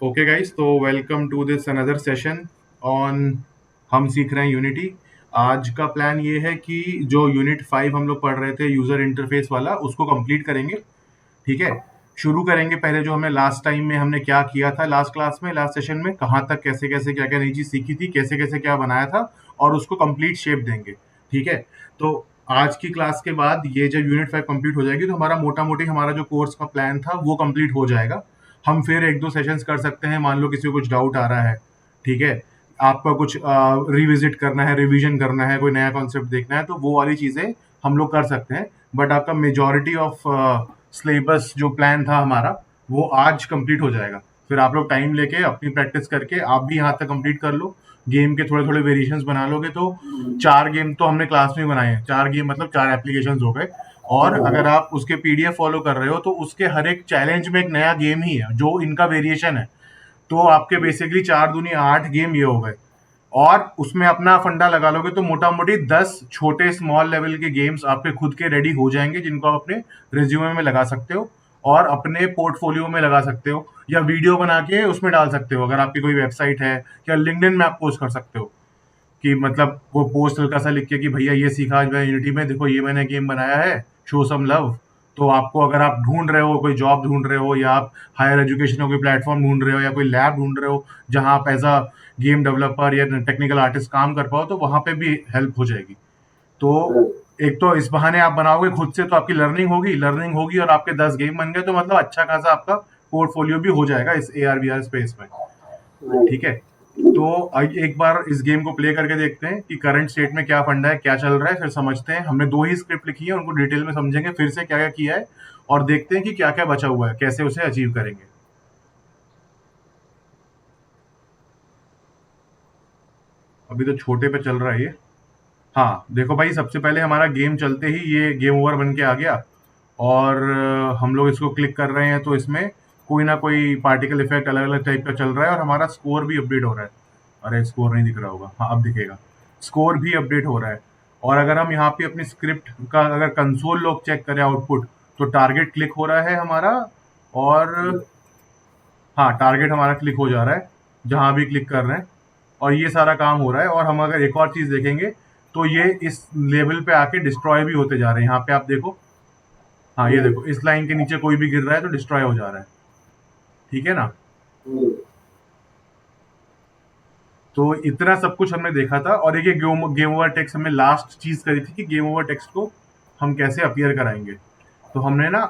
Okay guys, तो welcome to this another session on हम सीख रहे हैं यूनिटी। आज का प्लान ये है कि जो यूनिट 5 हम लोग पढ़ रहे थे यूजर इंटरफेस वाला, उसको कंप्लीट करेंगे। ठीक है। शुरू करेंगे पहले जो हमने लास्ट टाइम में हमने क्या किया था, लास्ट क्लास में, लास्ट सेशन में कहाँ तक कैसे कैसे क्या क्या नई चीज सीखी थी, कैसे कैसे क्या बनाया था, और उसको कंप्लीट शेप देंगे। ठीक है। तो आज की क्लास के बाद ये जब यूनिट 5 कंप्लीट हो जाएगी तो हमारा मोटा मोटी हमारा जो कोर्स का प्लान था वो कंप्लीट हो जाएगा। हम फिर एक दो सेशंस कर सकते हैं, मान लो किसी को कुछ डाउट आ रहा है। ठीक है। आपका कुछ रिविजिट करना है, रिवीजन करना है, कोई नया कॉन्सेप्ट देखना है, तो वो वाली चीजें हम लोग कर सकते हैं। बट आपका मेजोरिटी ऑफ सिलेबस जो प्लान था हमारा वो आज कंप्लीट हो जाएगा। फिर आप लोग टाइम लेके अपनी प्रैक्टिस करके आप भी यहाँ तक कंप्लीट कर लो। गेम के थोड़े थोड़े वेरिएशंस बना लोगे तो 4 गेम तो हमने क्लास में बनाए हैं। 4 गेम मतलब 4 एप्लीकेशंस हो गए। और अगर आप उसके पीडीएफ फॉलो कर रहे हो तो उसके हर एक चैलेंज में एक नया गेम ही है जो इनका वेरिएशन है। तो आपके बेसिकली 4 दूनी 8 गेम ये हो गए। और उसमें अपना फंडा लगा लोगे तो मोटा मोटी 10 छोटे स्मॉल लेवल के गेम्स आपके खुद के रेडी हो जाएंगे, जिनको आप अपने रिज्यूमे में लगा सकते हो और अपने पोर्टफोलियो में लगा सकते हो, या वीडियो बना के उसमें डाल सकते हो अगर आपकी कोई वेबसाइट है, या लिंक्डइन में आप पोस्ट कर सकते हो। कि मतलब वो पोस्ट हल्का सा लिख के कि भैया ये सीखा आज मैं यूनिटी में, देखो ये मैंने गेम बनाया है, शो सम लव। तो आपको अगर आप ढूंढ रहे हो, कोई जॉब ढूंढ रहे हो, या आप हायर एजुकेशन का कोई प्लेटफॉर्म ढूंढ रहे हो, या कोई लैब ढूंढ रहे हो जहां आप एज अ गेम डेवलपर या टेक्निकल आर्टिस्ट काम कर पाओ, तो वहां पे भी हेल्प हो जाएगी। तो एक तो इस बहाने आप बनाओगे खुद से तो आपकी लर्निंग होगी और आपके 10 गेम बन गए, तो मतलब अच्छा खासा आपका पोर्टफोलियो भी हो जाएगा इस A R V R space में। ठीक है। तो एक बार इस गेम को प्ले करके देखते हैं कि करंट स्टेट में क्या फंडा है, क्या चल रहा है, फिर समझते हैं। हमने 2 ही स्क्रिप्ट लिखी है, उनको डिटेल में समझेंगे फिर से क्या क्या किया है, और देखते हैं कि क्या क्या बचा हुआ है, कैसे उसे अचीव करेंगे। अभी तो छोटे पे चल रहा है ये। हाँ देखो भाई, सबसे पहले हमारा गेम चलते ही ये गेम ओवर बन के आ गया। और हम लोग इसको क्लिक कर रहे हैं तो इसमें कोई ना कोई पार्टिकल इफेक्ट अलग अलग टाइप का चल रहा है, और हमारा स्कोर भी अपडेट हो रहा है। अरे स्कोर नहीं दिख रहा होगा, हाँ अब दिखेगा। स्कोर भी अपडेट हो रहा है। और अगर हम यहाँ पे अपनी स्क्रिप्ट का अगर कंसोल लोग चेक करें आउटपुट, तो टारगेट क्लिक हो रहा है हमारा। और हाँ, टारगेट हमारा क्लिक हो जा रहा है जहां भी क्लिक कर रहे हैं, और ये सारा काम हो रहा है। और हम अगर एक और चीज देखेंगे तो ये इस लेवल पे आके डिस्ट्रॉय भी होते जा रहे हैं। यहाँ पे आप देखो, हाँ ये देखो, इस लाइन के नीचे कोई भी गिर रहा है तो डिस्ट्रॉय हो जा रहा है। ठीक है ना। तो इतना सब कुछ हमने देखा था। और एक गेम गेम ओवर टेक्स्ट हमने लास्ट चीज करी थी कि गेम ओवर टेक्स्ट को हम कैसे अपीयर कराएंगे। तो हमने ना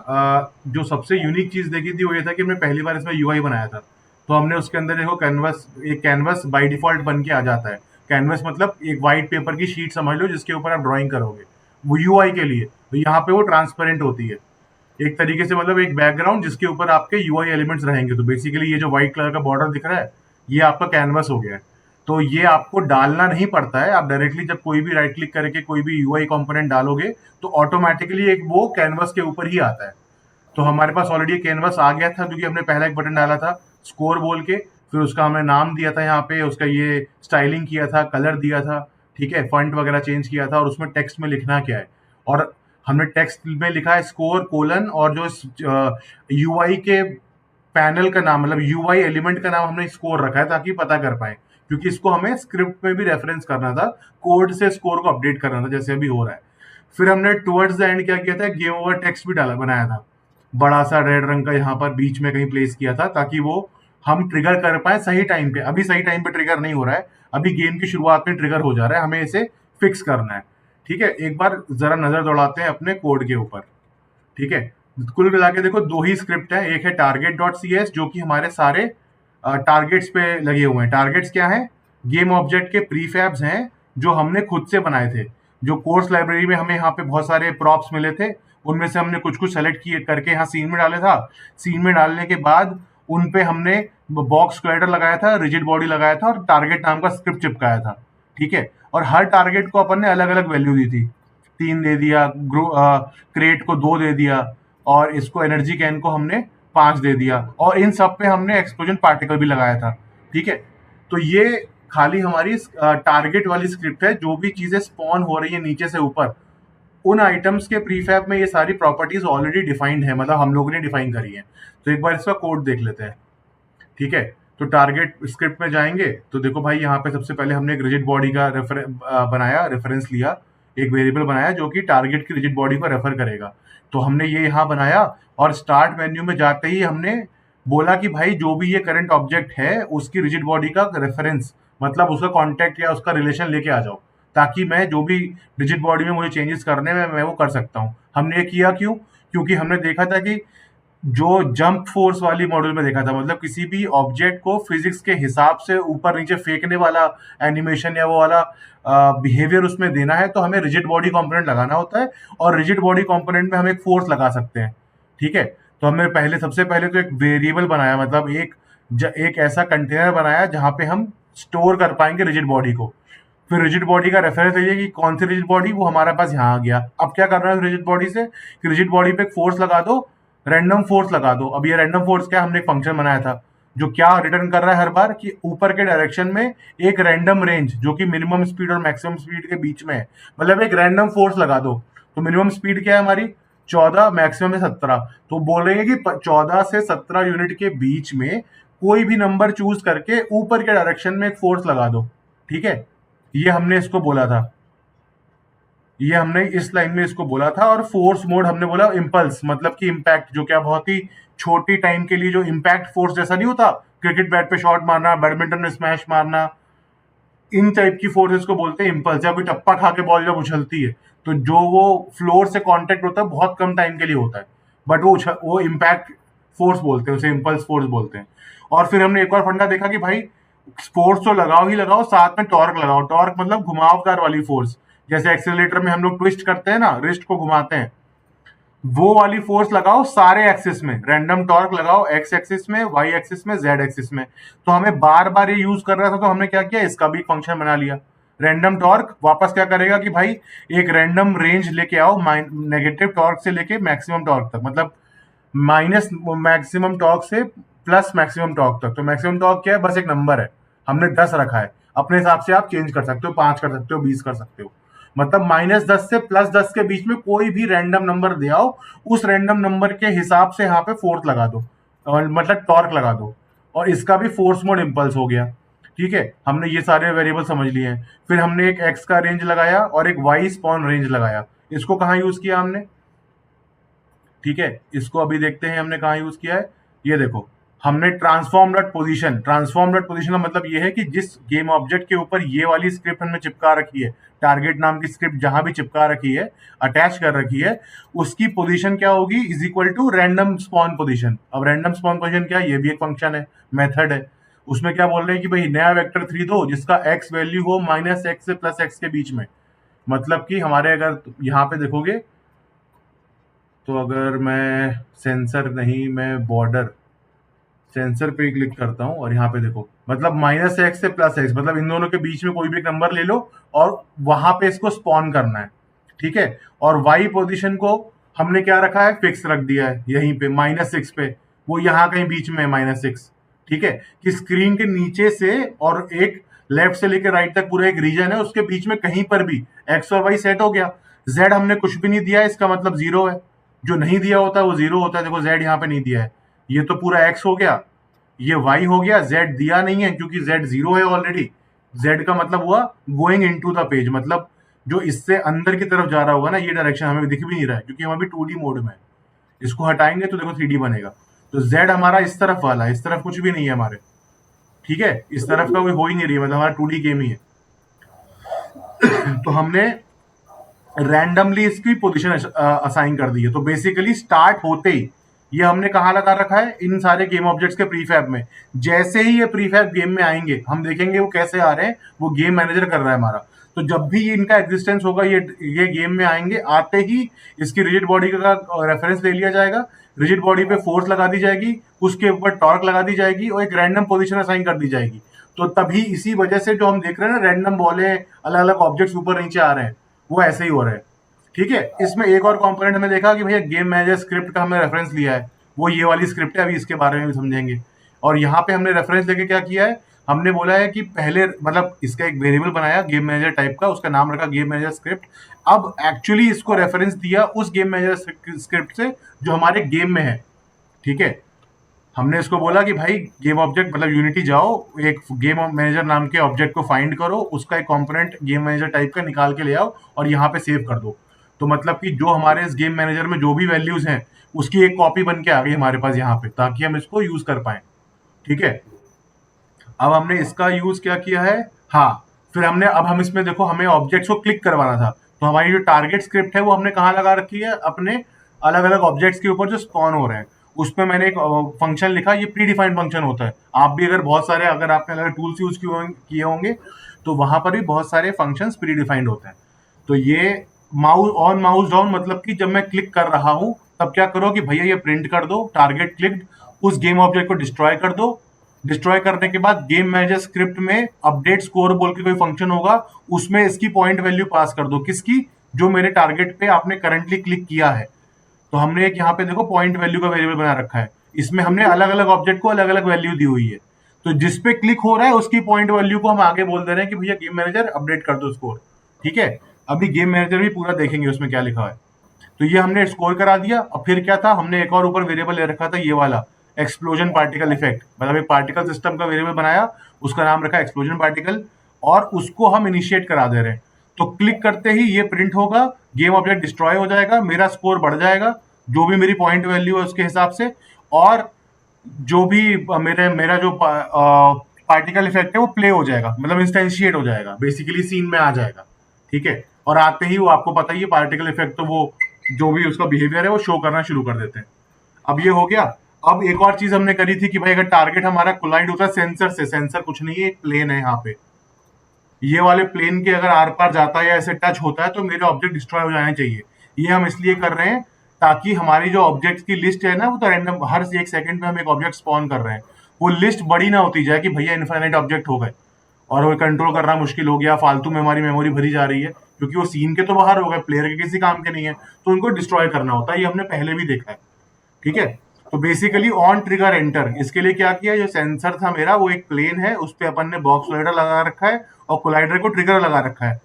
जो सबसे यूनिक चीज देखी थी वो ये था कि हमने पहली बार इसमें यूआई बनाया था। तो हमने उसके अंदर देखो कैनवस, एक कैनवस बाय डिफॉल्ट बन के आ जाता है। कैनवस मतलब एक व्हाइट पेपर की शीट समझ लो जिसके ऊपर आप ड्राइंग करोगे, वो यूआई के लिए। तो यहाँ पे वो ट्रांसपेरेंट होती है एक तरीके से, मतलब एक बैकग्राउंड जिसके ऊपर आपके यूआई एलिमेंट्स रहेंगे। तो बेसिकली ये जो व्हाइट कलर का बॉर्डर दिख रहा है, ये आपका कैनवस हो गया है। तो ये आपको डालना नहीं पड़ता है, आप डायरेक्टली जब कोई भी राइट क्लिक करके कोई भी यूआई कंपोनेंट डालोगे तो ऑटोमेटिकली एक वो कैनवस के ऊपर ही आता है। तो हमारे पास ऑलरेडी कैनवस आ गया था क्योंकि हमने पहला एक बटन डाला था स्कोर बोल के। फिर उसका हमने नाम दिया था, यहाँ पे उसका ये स्टाइलिंग किया था, कलर दिया था। ठीक है, फंट वगैरह चेंज किया था, और उसमें टेक्स्ट में लिखना क्या है। और हमने टेक्स्ट में लिखा है स्कोर कोलन, और जो यूआई के पैनल का नाम, मतलब यूआई एलिमेंट का नाम हमने स्कोर रखा है ताकि पता कर पाए, क्योंकि इसको हमें स्क्रिप्ट में भी रेफरेंस करना था, कोड से स्कोर को अपडेट करना था जैसे अभी हो रहा है। फिर हमने टुवर्ड्स द एंड क्या किया था, गेम ओवर टेक्स्ट भी डाला बनाया था, बड़ा सा रेड रंग का यहाँ पर बीच में कहीं प्लेस किया था, ताकि वो हम ट्रिगर कर पाए सही टाइम पे। अभी सही टाइम पे ट्रिगर नहीं हो रहा है, अभी गेम की शुरुआत में ट्रिगर हो जा रहा है, हमें इसे फिक्स करना है। ठीक है, एक बार जरा नजर दौड़ाते हैं अपने कोड के ऊपर। ठीक है। कुल मिला के देखो 2 ही स्क्रिप्ट है, एक है टारगेट डॉट सी एस जो कि हमारे सारे टारगेट्स पे लगे हुए हैं। टारगेट्स क्या है, गेम ऑब्जेक्ट के प्रीफैब्स हैं जो हमने खुद से बनाए थे। जो कोर्स लाइब्रेरी में हमें यहाँ पे बहुत सारे प्रॉप्स मिले थे, उनमें से हमने कुछ कुछ सेलेक्ट किए करके यहाँ सीन में डाले था। सीन में डालने के बाद उन पे हमने बॉक्स क्लाइडर लगाया था, रिजिड बॉडी लगाया था, और टारगेट नाम का स्क्रिप्ट चिपकाया था। ठीक है। और हर टारगेट को अपन ने अलग अलग वैल्यू दी थी। 3 दे दिया, क्रेट को 2 दे दिया, और इसको एनर्जी कैन को हमने 5 दे दिया, और इन सब पे हमने एक्सप्लोजन पार्टिकल भी लगाया था। ठीक है। तो ये खाली हमारी टारगेट वाली स्क्रिप्ट है। जो भी चीजें स्पॉन हो रही है नीचे से ऊपर, उन आइटम्स के प्रीफैब में ये सारी प्रॉपर्टीज ऑलरेडी डिफाइंड है, मतलब हम लोगों ने डिफाइन करी है। तो एक बार इसका कोड देख लेते हैं। ठीक है। तो टारगेट स्क्रिप्ट में जाएंगे तो देखो भाई यहाँ पे सबसे पहले हमने एक रिजिड बॉडी का बनाया, रेफरेंस लिया, एक वेरिएबल बनाया जो कि टारगेट की रिजिड बॉडी को रेफर करेगा। तो हमने ये यहाँ बनाया और स्टार्ट मेन्यू में जाते ही हमने बोला कि भाई जो भी ये करंट ऑब्जेक्ट है उसकी रिजिड बॉडी का रेफरेंस, मतलब उसका कॉन्टेक्ट या उसका रिलेशन लेके आ जाओ, ताकि मैं जो भी रिजिड बॉडी में मुझे चेंजेस करने में मैं वो कर सकता हूँ। हमने ये किया क्यों? क्योंकि हमने देखा था कि जो जंप फोर्स वाली मॉड्यूल में देखा था, मतलब किसी भी ऑब्जेक्ट को फिजिक्स के हिसाब से ऊपर नीचे फेंकने वाला एनिमेशन या वो वाला बिहेवियर उसमें देना है तो हमें रिजिड बॉडी कंपोनेंट लगाना होता है, और रिजिड बॉडी कंपोनेंट में हम एक फोर्स लगा सकते हैं। ठीक है। तो हमने सबसे पहले तो एक वेरिएबल बनाया, मतलब एक ऐसा कंटेनर बनाया जहां पे हम स्टोर कर पाएंगे रिजिड बॉडी को। फिर रिजिड बॉडी का रेफरेंस लीजिए कि कौन सी रिजिड बॉडी, वो हमारे पास यहाँ आ गया। अब क्या करना है रिजिड बॉडी से कि रिजिड बॉडी पे एक फोर्स लगा दो, रैंडम फोर्स लगा दो। अब ये रैंडम फोर्स क्या, हमने एक फंक्शन बनाया था जो क्या रिटर्न कर रहा है हर बार कि ऊपर के डायरेक्शन में एक रैंडम रेंज जो कि मिनिमम स्पीड और मैक्सिमम स्पीड के बीच में है, मतलब एक रैंडम फोर्स लगा दो। तो मिनिमम स्पीड क्या है हमारी 14, मैक्सिमम है 17। तो बोलेंगे कि 14 से 17 यूनिट के बीच में कोई भी नंबर चूज करके ऊपर के डायरेक्शन में एक फोर्स लगा दो। ठीक है। ये हमने इसको बोला था, ये हमने इस लाइन में इसको बोला था। और फोर्स मोड हमने बोला इम्पल्स, मतलब कि इम्पैक्ट, जो क्या बहुत ही छोटी टाइम के लिए जो इम्पैक्ट फोर्स जैसा नहीं होता, क्रिकेट बैट पे शॉट मारना, बैडमिंटन में स्मैश मारना, इन टाइप की फोर्सेस को बोलते हैं इम्पल्स। या कोई टप्पा खा के बॉल जब उछलती है तो जो वो फ्लोर से कांटेक्ट होता है बहुत कम टाइम के लिए होता है, बट वो इम्पैक्ट फोर्स बोलते हैं, उसे इम्पल्स फोर्स बोलते हैं। और फिर हमने एक और फंडा देखा कि भाई फोर्स तो लगाओ ही लगाओ, साथ में टॉर्क लगाओ। टॉर्क मतलब घुमावदार वाली फोर्स, जैसे एक्सेलरेटर में हम लोग ट्विस्ट करते हैं ना, रिस्ट को घुमाते हैं, वो वाली फोर्स लगाओ सारे एक्सिस में। रैंडम टॉर्क लगाओ एक्स एक्सिस में, वाई एक्सिस में, जेड एक्सिस में। तो हमें बार बार ये यूज कर रहा था, तो हमने क्या किया, इसका भी फंक्शन बना लिया। रैंडम टॉर्क वापस क्या करेगा कि भाई एक रैंडम रेंज लेके आओ, नेगेटिव टॉर्क से लेके मैक्सिमम टॉर्क तक, मतलब माइनस मैक्सिमम टॉर्क से प्लस मैक्सिमम टॉर्क तक। तो मैक्सिमम टॉर्क क्या है, बस एक नंबर है, हमने 10 रखा है। अपने हिसाब से आप चेंज कर सकते हो, 5 कर सकते हो, 20 कर सकते हो। मतलब -10 से +10 के बीच में कोई भी रैंडम नंबर दे आओ, उस रैंडम नंबर के हिसाब से यहाँ पे फोर्स लगा दो, और मतलब टॉर्क लगा दो। और इसका भी फोर्स मोड इम्पल्स हो गया। ठीक है। हमने ये सारे वेरिएबल समझ लिए हैं। फिर हमने एक एक्स का रेंज लगाया और एक वाई स्पॉन रेंज लगाया। इसको कहाँ यूज किया हमने? ठीक है, इसको अभी देखते हैं हमने कहाँ यूज किया है। ये देखो, हमने transform dot position, transform dot position का मतलब ये है कि जिस गेम ऑब्जेक्ट के ऊपर ये वाली स्क्रिप्ट हमने चिपका रखी है, टारगेट नाम की स्क्रिप्ट जहां भी चिपका रखी है, अटैच कर रखी है, उसकी पोजीशन क्या होगी, is equal to random spawn position. अब रैंडम स्पॉन पोजीशन क्या है, ये भी एक फंक्शन है, मेथड है। उसमें क्या बोल रहे हैं कि भाई नया वेक्टर 3 दो जिसका एक्स वैल्यू हो -x से +x के बीच में। मतलब कि हमारे अगर यहाँ पे देखोगे तो अगर मैं सेंसर नहीं, मैं बॉर्डर सेंसर पे क्लिक करता हूँ और यहाँ पे देखो, मतलब -x से +x, मतलब इन दोनों के बीच में कोई भी एक नंबर ले लो और वहां पे इसको स्पॉन करना है। ठीक है। और y पोजीशन को हमने क्या रखा है, फिक्स रख दिया है यहीं पे -6 पे, वो यहाँ कहीं बीच में है -6। ठीक है। कि स्क्रीन के नीचे से और एक लेफ्ट से लेकर राइट तक पूरा एक रीजन है, उसके बीच में कहीं पर भी x और y सेट हो गया। z हमने कुछ भी नहीं दिया है, इसका मतलब 0 है। जो नहीं दिया होता है वो 0 होता है। देखो z यहाँ पे नहीं दिया है, ये तो पूरा x हो गया, ये y हो गया, z दिया नहीं है क्योंकि z 0 है ऑलरेडी। z का मतलब हुआ गोइंग इनटू द पेज, मतलब जो इससे अंदर की तरफ जा रहा होगा ना, ये डायरेक्शन हमें दिख भी नहीं रहा है क्योंकि हम अभी 2D मोड में है। इसको हटाएंगे तो देखो 3D बनेगा। तो z हमारा इस तरफ वाला है, इस तरफ कुछ भी नहीं है हमारे। ठीक है। इस तरफ का कोई हो ही नहीं रही है, मतलब हमारा 2D गेम ही है। तो हमने रैंडमली इसकी पोजीशन असाइन कर दी है। तो बेसिकली स्टार्ट होते ही ये हमने कहाँ लगा रखा है, इन सारे गेम ऑब्जेक्ट्स के प्रीफैब में। जैसे ही ये प्रीफैब गेम में आएंगे हम देखेंगे वो कैसे आ रहे हैं, वो गेम मैनेजर कर रहा है हमारा। तो जब भी इनका एग्जिस्टेंस होगा, ये गेम में आएंगे, आते ही इसकी रिजिड बॉडी का रेफरेंस ले लिया जाएगा, रिजिड बॉडी पे फोर्स लगा दी जाएगी, उसके ऊपर टॉर्क लगा दी जाएगी और एक रैंडम पोजीशन असाइन कर दी जाएगी। तो तभी इसी वजह से जो हम देख रहे हैं ना, रैंडम बॉले अलग अलग ऑब्जेक्ट्स ऊपर नीचे आ रहे हैं, वो ऐसे ही हो रहा है। ठीक है। इसमें एक और कंपोनेंट हमने देखा कि भैया गेम मैनेजर स्क्रिप्ट का हमने रेफरेंस लिया है, वो ये वाली स्क्रिप्ट है, अभी इसके बारे में भी समझेंगे। और यहाँ पे हमने रेफरेंस लेके क्या किया है, हमने बोला है कि पहले मतलब इसका एक वेरिएबल बनाया गेम मैनेजर टाइप का, उसका नाम रखा गेम मैनेजर स्क्रिप्ट। अब एक्चुअली इसको रेफरेंस दिया उस गेम मैनेजर स्क्रिप्ट से जो हमारे गेम में है। ठीक है। हमने इसको बोला कि भाई गेम ऑब्जेक्ट मतलब यूनिटी जाओ, एक गेम मैनेजर नाम के ऑब्जेक्ट को फाइंड करो, उसका एक कंपोनेंट गेम मैनेजर टाइप का निकाल के ले आओ और यहाँ पे सेव कर दो। तो मतलब कि जो हमारे इस गेम मैनेजर में जो भी वैल्यूज हैं उसकी एक कॉपी बन के आ गई हमारे पास यहाँ पे, ताकि हम इसको यूज कर पाए। ठीक है, अब हमने इसका यूज क्या किया है, हाँ, फिर हमने, अब हम इसमें देखो हमें ऑब्जेक्ट्स को क्लिक करवाना था, तो हमारी जो टारगेट स्क्रिप्ट है वो हमने कहाँ लगा रखी है, अपने अलग अलग ऑब्जेक्ट्स के ऊपर जो स्पॉन हो रहे हैं उसमें मैंने एक फंक्शन लिखा, ये प्री डिफाइंड फंक्शन होता है। आप भी अगर बहुत सारे, अगर आपने अलग टूल्स यूज किए होंगे तो वहां पर भी बहुत सारे फंक्शंस प्री डिफाइंड होते हैं। तो ये माउस ऑन माउस डाउन मतलब कि जब मैं क्लिक कर रहा हूं तब क्या करो कि भैया ये प्रिंट कर दो टारगेट क्लिक्ड, उस गेम ऑब्जेक्ट को डिस्ट्रॉय कर दो। डिस्ट्रॉय करने के बाद गेम मैनेजर स्क्रिप्ट में अपडेट स्कोर बोल के कोई फंक्शन होगा, उसमें इसकी पॉइंट वैल्यू पास कर दो, किसकी, जो मेरे टारगेट पे आपने करंटली क्लिक किया है। तो हमने एक यहाँ पे देखो पॉइंट वैल्यू का वेरिएबल बना रखा है, इसमें हमने अलग अलग ऑब्जेक्ट को अलग अलग वैल्यू दी हुई है। तो जिस पे क्लिक हो रहा है उसकी पॉइंट वैल्यू को हम आगे बोल दे रहे हैं कि भैया गेम मैनेजर अपडेट कर दो स्कोर। ठीक है, अभी गेम मैनेजर भी पूरा देखेंगे उसमें क्या लिखा है। तो ये हमने स्कोर करा दिया। अब फिर क्या था, हमने एक और ऊपर वेरिएबल ले रखा था, ये वाला एक्सप्लोजन पार्टिकल इफेक्ट, मतलब एक पार्टिकल सिस्टम का वेरिएबल बनाया, उसका नाम रखा एक्सप्लोजन पार्टिकल, और उसको हम इनिशिएट करा दे रहे हैं। तो क्लिक करते ही ये प्रिंट होगा, गेम ऑब्जेक्ट डिस्ट्रॉय हो जाएगा, मेरा स्कोर बढ़ जाएगा जो भी मेरी पॉइंट वैल्यू है उसके हिसाब से, और जो भी मेरा जो पार्टिकल इफेक्ट है वो प्ले हो जाएगा, मतलब इंस्टेंशिएट हो जाएगा, बेसिकली सीन में आ जाएगा। ठीक है, और आते ही वो आपको पता ही है पार्टिकल इफेक्ट, तो वो जो भी उसका बिहेवियर है वो शो करना शुरू कर देते हैं। अब ये हो गया। अब एक और चीज हमने करी थी कि भाई अगर टारगेट हमारा कोलाइड होता है सेंसर से, सेंसर कुछ नहीं है, एक प्लेन है यहाँ पे, ये वाले प्लेन के अगर आर पार जाता है या ऐसे टच होता है तो मेरे ऑब्जेक्ट डिस्ट्रॉय हो जाने चाहिए। ये हम इसलिए कर रहे हैं ताकि हमारी जो ऑब्जेक्ट्स की लिस्ट है ना, वो तो रैंडम हर एक सेकंड में हम एक ऑब्जेक्ट स्पॉन कर रहे हैं, वो लिस्ट बड़ी ना होती जाए कि भैया इनफाइनाइट ऑब्जेक्ट हो गए और वो कंट्रोल करना मुश्किल हो गया, फालतू में हमारी मेमोरी भरी जा रही है, क्योंकि वो सीन के तो बाहर हो गए, प्लेयर के किसी काम के नहीं है, तो उनको डिस्ट्रॉय करना होता है। ये हमने पहले भी देखा है। ठीक है, तो बेसिकली ऑन ट्रिगर एंटर, इसके लिए क्या किया, जो सेंसर था मेरा वो एक प्लेन है, उस पर अपन ने बॉक्स कोलाइडर लगा रखा है और कोलाइडर को ट्रिगर लगा रखा है।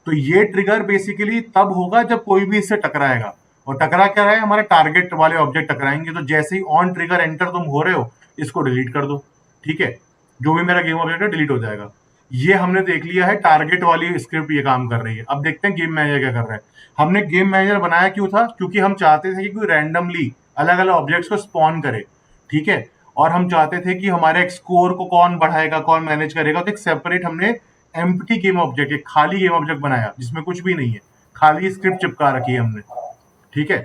तो ये ट्रिगर बेसिकली तब होगा जब कोई भी इससे टकराएगा, और टकरा क्या रहा है, हमारे टारगेट वाले ऑब्जेक्ट टकराएंगे। तो जैसे ही ऑन ट्रिगर एंटर तुम हो रहे हो, इसको डिलीट कर दो। ठीक है, जो भी मेरा गेम ऑब्जेक्ट है डिलीट हो जाएगा। ये हमने देख लिया है, टारगेट वाली स्क्रिप्ट ये काम कर रही है। अब देखते हैं गेम मैनेजर क्या कर रहा है। हमने गेम मैनेजर बनाया क्यों था, क्योंकि हम चाहते थे कि कोई रैंडमली अलग अलग ऑब्जेक्ट्स को स्पॉन करे। ठीक है, और हम चाहते थे कि हमारे एक स्कोर को कौन बढ़ाएगा, कौन मैनेज करेगा, तो एक सेपरेट हमने एम्प्टी गेम ऑब्जेक्ट, एक खाली गेम ऑब्जेक्ट बनाया जिसमें कुछ भी नहीं है, खाली स्क्रिप्ट चिपका रखी है हमने। ठीक है,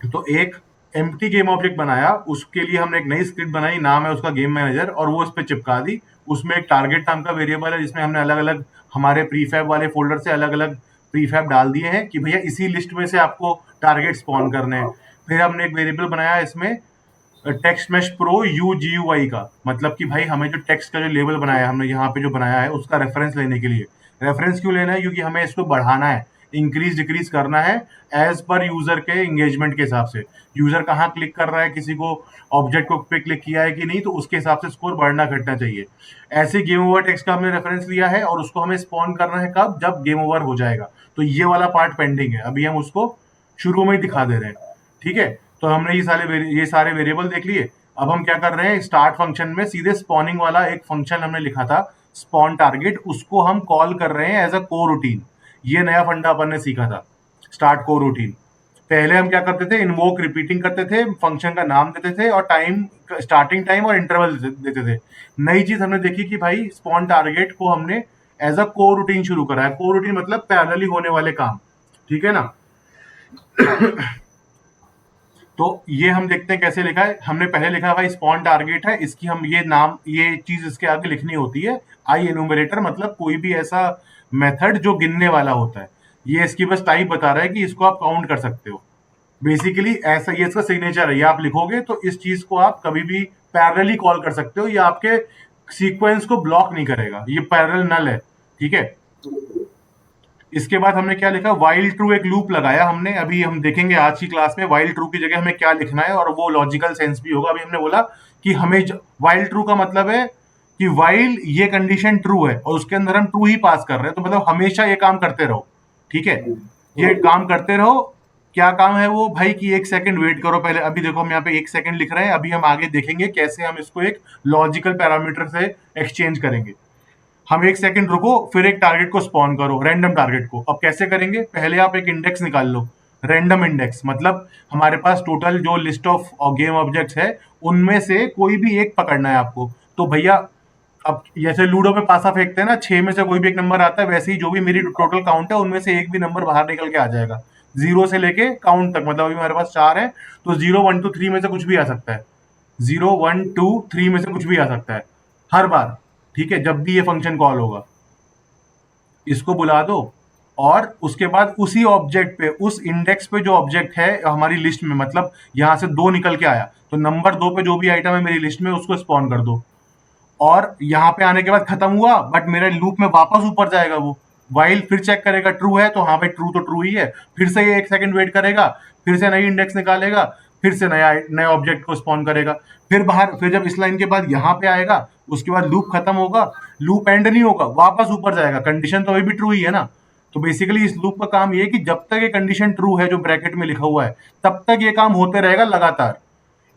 तो एक एम्प्टी गेम ऑब्जेक्ट बनाया, उसके लिए हमने एक नई स्क्रिप्ट बनाई, नाम है उसका गेम मैनेजर, और वो उस पर चिपका दी। उसमें एक टारगेट नाम का वेरिएबल है जिसमें हमने अलग अलग हमारे प्रीफैब वाले फोल्डर से अलग अलग प्रीफैब डाल दिए हैं कि भैया इसी लिस्ट में से आपको टारगेट स्पॉन करने हैं। फिर हमने एक वेरिएबल बनाया इसमें टेक्स्ट मैश प्रो UGUI का, मतलब कि भाई हमें जो टेक्स्ट का जो लेबल बनाया है हमने यहाँ पे जो बनाया है उसका रेफरेंस लेने के लिए। रेफरेंस क्यों लेना है, क्योंकि हमें इसको बढ़ाना है, इंक्रीज डिक्रीज करना है एज पर यूजर के एंगेजमेंट के हिसाब से। यूजर कहाँ क्लिक कर रहा है, किसी को ऑब्जेक्ट को पे क्लिक किया है कि नहीं, तो उसके हिसाब से स्कोर बढ़ना घटना चाहिए। ऐसे गेम ओवर टेक्स्ट का हमने रेफरेंस लिया है और उसको हमें स्पॉन करना है कब, जब गेम ओवर हो जाएगा। तो ये वाला पार्ट पेंडिंग है, अभी हम उसको शुरू में ही दिखा दे रहे हैं। ठीक है, तो हमने ये सारे वेरिएबल देख लिए। अब हम क्या कर रहे हैं, स्टार्ट फंक्शन में सीधे स्पॉनिंग वाला एक फंक्शन हमने लिखा था स्पॉन टारगेट, उसको हम कॉल कर रहे हैं एज अ को रूटीन। ये नया फंडा अपन ने सीखा था, स्टार्ट को रूटीन। पहले हम क्या करते थे, इन्वोक रिपीटिंग करते थे, फंक्शन का नाम देते थे और टाइम, स्टार्टिंग टाइम और इंटरवल देते थे। नई चीज हमने देखी कि भाई स्पॉन टारगेट को हमने एज अ को रूटीन शुरू करा है। को रूटीन मतलब पैरेलली होने वाले काम। ठीक है ना, तो ये हम देखते हैं कैसे लिखा है। हमने पहले लिखा है भाई स्पॉन टारगेट है, इसकी हम ये नाम, ये चीज इसके आगे लिखनी होती है आई एनुमरेटर, मतलब कोई भी ऐसा मेथड जो गिनने वाला होता है। ये इसकी बस टाइप बता रहा है कि इसको आप काउंट कर सकते हो। बेसिकली ऐसा ये इसका सिग्नेचर है, ये आप लिखोगे तो इस चीज को आप कभी भी पैरेलली कॉल कर सकते हो, ये आपके सीक्वेंस को ब्लॉक नहीं करेगा, ये पैरेलल नल है। ठीक है, इसके बाद हमने क्या लिखा, वाइल ट्रू एक लूप लगाया हमने। अभी हम देखेंगे आज की क्लास में वाइल ट्रू की जगह हमें क्या लिखना है, और वो लॉजिकल सेंस भी होगा। अभी हमने बोला कि हमें वाइल ट्रू का मतलब है कि वाइल ये कंडीशन ट्रू है और उसके अंदर हम ट्रू ही पास कर रहे हैं, तो मतलब हमेशा ये काम करते रहो। ठीक है, ये काम करते रहो क्या काम है वो भाई कि एक सेकंड वेट करो पहले। अभी देखो हम यहाँ पे एक सेकंड लिख रहे हैं, अभी हम आगे देखेंगे कैसे हम इसको एक लॉजिकल पैरामीटर से एक्सचेंज करेंगे। हम एक सेकंड रुको, फिर एक टारगेट को स्पॉन करो, रैंडम टारगेट को। अब कैसे करेंगे, पहले आप एक इंडेक्स निकाल लो, रैंडम इंडेक्स, मतलब हमारे पास टोटल जो लिस्ट ऑफ गेम ऑब्जेक्ट्स है उनमें से कोई भी एक पकड़ना है आपको। तो भैया अब जैसे लूडो में पासा फेंकते हैं ना, 6 में से कोई भी एक नंबर आता है, वैसे ही जो भी मेरी टोटल काउंट है उनमें से एक भी नंबर बाहर निकल के आ जाएगा, जीरो से लेके काउंट तक। मतलब अभी हमारे पास 4 है, तो 0 1 2 3 में से कुछ भी आ सकता है, 0 1 2 3 में से कुछ भी आ सकता है हर बार। ठीक है, जब भी ये फंक्शन कॉल होगा इसको बुला दो, और उसके बाद उसी ऑब्जेक्ट पे, उस इंडेक्स पे जो ऑब्जेक्ट है हमारी लिस्ट में, मतलब यहां से 2 निकल के आया, तो नंबर 2 पे जो भी आइटम है मेरी लिस्ट में उसको स्पॉन कर दो। और यहाँ पे आने के बाद खत्म हुआ, बट मेरे लूप में वापस ऊपर जाएगा वो, वाइल फिर चेक करेगा ट्रू है, तो हाँ भाई ट्रू तो ट्रू ही है, फिर से ये एक सेकंड वेट करेगा, फिर से नई इंडेक्स निकालेगा, फिर से नया नए ऑब्जेक्ट को स्पॉन करेगा, फिर बाहर, फिर जब इस लाइन के बाद यहाँ पे आएगा उसके बाद लूप खत्म होगा, लूप एंड नहीं होगा, वापस ऊपर जाएगा, कंडीशन तो अभी भी ट्रू ही है ना। तो बेसिकली इस लूप का काम ये है कि जब तक ये कंडीशन ट्रू है जो ब्रैकेट में लिखा हुआ है, तब तक ये काम होते रहेगा लगातार।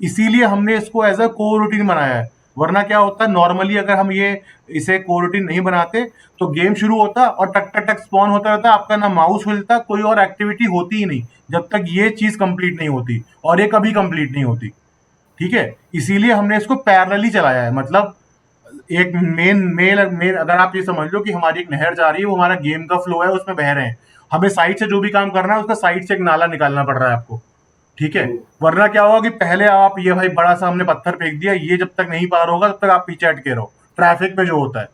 इसीलिए हमने इसको एज अ को रूटीन बनाया है। वरना क्या होता है, नॉर्मली अगर हम ये इसे को रूटीन नहीं बनाते तो गेम शुरू होता और टक टक टक स्पॉन होता रहता, आपका ना माउस हिलता, कोई और एक्टिविटी होती ही नहीं जब तक ये चीज कंप्लीट नहीं होती, और ये कभी कंप्लीट नहीं होती। ठीक है, इसीलिए हमने इसको पैरेलली चलाया है। मतलब एक मेन मेल मेन अगर आप ये समझ लो कि हमारी एक नहर जा रही है, वो हमारा गेम का फ्लो है, उसमें बह रहे हैं, हमें साइड से जो भी काम करना है उसका साइड से एक नाला निकालना पड़ रहा है आपको। ठीक है, वरना क्या होगा कि पहले आप ये भाई बड़ा सा हमने पत्थर फेंक दिया, ये जब तक नहीं पार होगा तब तक आप पीछे अटके रहो, ट्रैफिक पे जो होता है।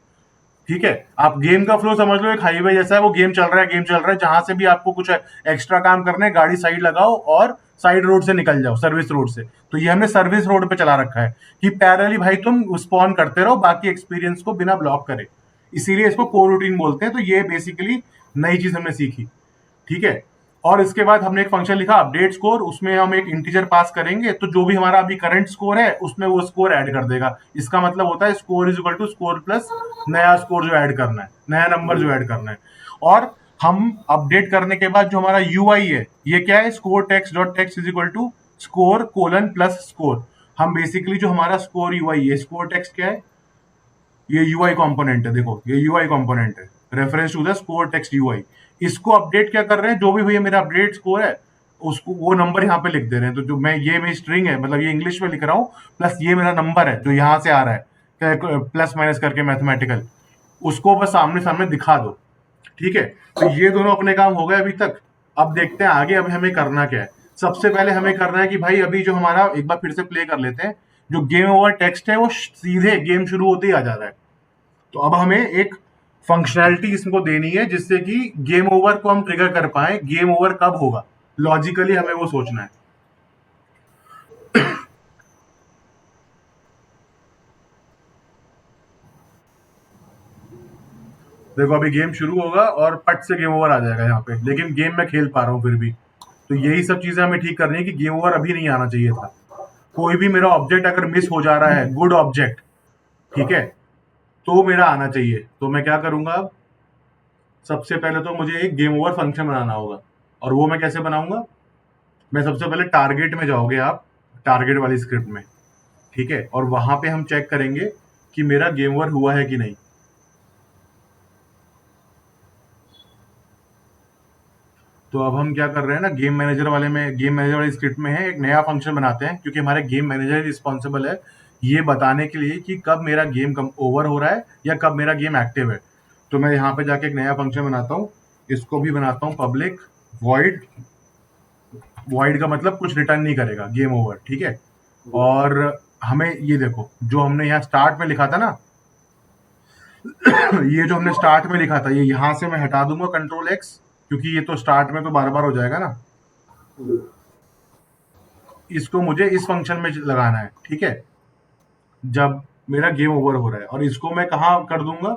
ठीक है, आप गेम का फ्लो समझ लो एक हाईवे जैसा है, वो गेम चल रहा है, गेम चल रहा है, जहां से भी आपको कुछ एक्स्ट्रा काम करना है, गाड़ी साइड लगाओ और साइड रोड से निकल जाओ, सर्विस रोड से। तो ये हमने सर्विस रोड पे चला रखा है कि पैरेलली भाई तुम स्पॉन करते रहो बाकी एक्सपीरियंस को बिना ब्लॉक करे। इसीलिए इसको को रूटीन बोलते हैं। तो ये बेसिकली नई चीज हमने सीखी। ठीक है, और इसके बाद हमने एक फंक्शन लिखा अपडेट स्कोर, उसमें हम एक इंटीजर पास करेंगे, तो जो भी हमारा अभी करंट स्कोर है उसमें वो स्कोर ऐड कर देगा। इसका मतलब होता है score is equal to score plus नया स्कोर जो ऐड करना है, नया नंबर जो ऐड करना है। और हम अपडेट करने के बाद जो हमारा यूआई है, ये क्या है, score text dot text is equal to score colon plus score. हम बेसिकली जो हमारा स्कोर यूआई है, स्कोर टेक्स्ट क्या है, ये यूआई कंपोनेंट है, देखो ये यूआई कंपोनेंट है, reference to the score text UI. इसको अपडेट क्या कर रहे हैं, जो भी भैया मेरा अपडेट स्कोर है उसको वो नंबर यहाँ पे लिख दे रहे हैं। तो जो मैं, ये मेरी स्ट्रिंग है, मतलब ये इंग्लिश में लिख रहा हूँ, प्लस ये मेरा नंबर है जो यहाँ से आ रहा है प्लस माइनस करके मैथमेटिकल, उसको बस सामने सामने दिखा दो। ठीक है, तो ये दोनों अपने काम हो गए अभी तक। अब देखते हैं आगे, अब हमें करना क्या है। सबसे पहले हमें करना है कि भाई अभी जो हमारा, एक बार फिर से प्ले कर लेते हैं, जो गेम ओवर टेक्स्ट है वो सीधे गेम शुरू होते ही आ जा रहा है। तो अब हमें एक फंक्शनैलिटी इसको देनी है जिससे कि गेम ओवर को हम ट्रिगर कर पाए। गेम ओवर कब होगा, लॉजिकली हमें वो सोचना है। देखो अभी गेम शुरू होगा और पट से गेम ओवर आ जाएगा यहाँ पे, लेकिन गेम मैं खेल पा रहा हूँ फिर भी। तो यही सब चीजें हमें ठीक करनी है कि गेम ओवर अभी नहीं आना चाहिए था। कोई भी मेरा ऑब्जेक्ट अगर मिस हो जा रहा है, गुड ऑब्जेक्ट, ठीक है, तो मेरा आना चाहिए। तो मैं क्या करूंगा, अब सबसे पहले तो मुझे एक गेम ओवर फंक्शन बनाना होगा। और वो मैं कैसे बनाऊंगा, मैं सबसे पहले टारगेट में जाओगे आप, टारगेट वाली स्क्रिप्ट में। ठीक है, और वहां पे हम चेक करेंगे कि मेरा गेम ओवर हुआ है कि नहीं। तो अब हम क्या कर रहे हैं ना, गेम मैनेजर वाले में, गेम मैनेजर वाली स्क्रिप्ट में है, एक नया फंक्शन बनाते हैं, क्योंकि हमारे गेम मैनेजर रिस्पॉन्सिबल है ये बताने के लिए कि कब मेरा गेम कम ओवर हो रहा है या कब मेरा गेम एक्टिव है। तो मैं यहाँ पे जाके एक नया फंक्शन बनाता हूँ, इसको भी बनाता हूँ पब्लिक वॉइड। वॉइड का मतलब कुछ रिटर्न नहीं करेगा, गेम ओवर। ठीक है, और हमें ये देखो जो हमने यहाँ स्टार्ट में लिखा था ना, ये जो हमने स्टार्ट में लिखा था, ये यहाँ से मैं हटा दूंगा कंट्रोल एक्स, क्योंकि ये तो स्टार्ट में तो बार बार हो जाएगा ना। इसको मुझे इस फंक्शन में लगाना है। ठीक है, जब मेरा गेम ओवर हो रहा है, और इसको मैं कहाँ कर दूंगा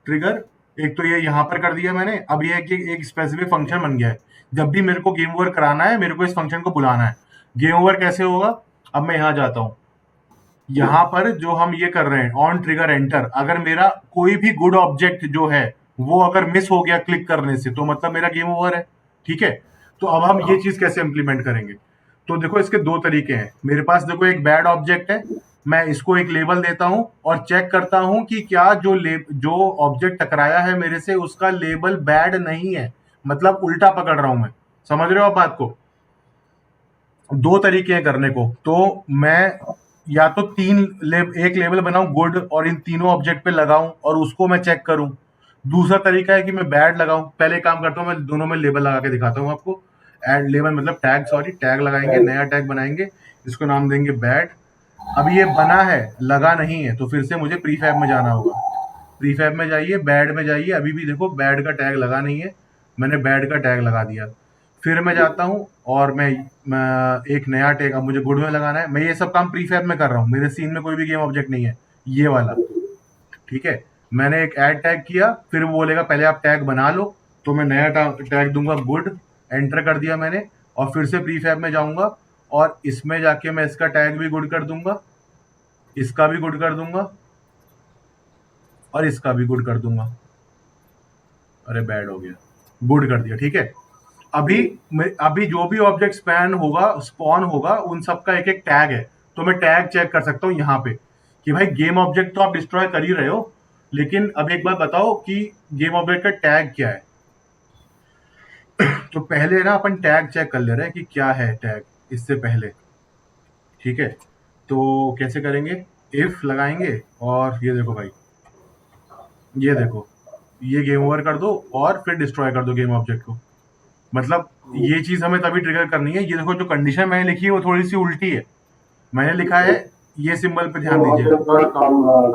ट्रिगर, एक तो ये यहाँ पर कर दिया मैंने। अब ये है कि एक स्पेसिफिक फंक्शन बन गया है, जब भी मेरे को गेम ओवर कराना है मेरे को इस फंक्शन को बुलाना है। गेम ओवर कैसे होगा, अब मैं यहाँ जाता हूँ, यहाँ पर जो हम ये कर रहे हैं ऑन ट्रिगर एंटर, अगर मेरा कोई भी गुड ऑब्जेक्ट जो है वो अगर मिस हो गया क्लिक करने से, तो मतलब मेरा गेम ओवर है। ठीक है, तो अब हम ये चीज कैसे इम्प्लीमेंट करेंगे? तो देखो इसके दो तरीके हैं। मेरे पास देखो एक बैड ऑब्जेक्ट है, मैं इसको एक लेबल देता हूं और चेक करता हूं कि क्या जो ऑब्जेक्ट टकराया है मेरे से उसका लेबल बैड नहीं है, मतलब उल्टा पकड़ रहा हूं मैं। समझ रहे हो आप बात को? दो तरीके हैं करने को। तो मैं या तो एक लेबल बनाऊं गुड और इन तीनों ऑब्जेक्ट पे लगाऊं और उसको मैं चेक करूं। दूसरा तरीका है कि मैं बैड लगाऊं। पहले काम करता हूं, मैं दोनों में लेबल लगा के दिखाता हूं आपको। एड लेबल मतलब टैग, सॉरी टैग लगाएंगे, नया टैग बनाएंगे, इसको नाम देंगे बैड। अब ये बना है, लगा नहीं है, तो फिर से मुझे प्रीफैब में जाना होगा। प्रीफैब में जाइए, बैड में जाइए, अभी भी देखो बैड का टैग लगा नहीं है, मैंने बैड का टैग लगा दिया। फिर मैं जाता हूँ और मैं एक नया टैग, अब मुझे गुड में लगाना है। मैं ये सब काम प्रीफैब में कर रहा हूँ, मेरे सीन में कोई भी गेम ऑब्जेक्ट नहीं है ये वाला। ठीक है, मैंने एक ऐड टैग किया, फिर वो बोलेगा पहले आप टैग बना लो, तो मैं नया टैग दूंगा गुड, एंटर कर दिया मैंने, और फिर से प्रीफैब में जाऊंगा और इसमें जाके मैं इसका टैग भी गुड कर दूंगा, इसका भी गुड कर दूंगा और इसका भी गुड कर दूंगा। अरे बैड हो गया, गुड कर दिया। ठीक है, अभी अभी जो भी ऑब्जेक्ट स्पॉन होगा उन सबका एक एक टैग है, तो मैं टैग चेक कर सकता हूँ यहाँ पे कि भाई गेम ऑब्जेक्ट तो आप डिस्ट्रॉय कर ही रहे हो, लेकिन अब एक बात बताओ कि गेम ऑब्जेक्ट का टैग क्या है। तो पहले ना अपन टैग चेक कर ले रहे हैं कि क्या है टैग इससे पहले। ठीक है, तो कैसे करेंगे? इफ लगाएंगे और ये देखो भाई, ये देखो, ये गेम ओवर कर दो और फिर डिस्ट्रॉय कर दो गेम ऑब्जेक्ट को। मतलब ये चीज हमें तभी ट्रिगर करनी है। ये देखो जो कंडीशन मैंने लिखी है वो थोड़ी सी उल्टी है। मैंने लिखा है, ये सिंबल पे ध्यान दीजिएगा,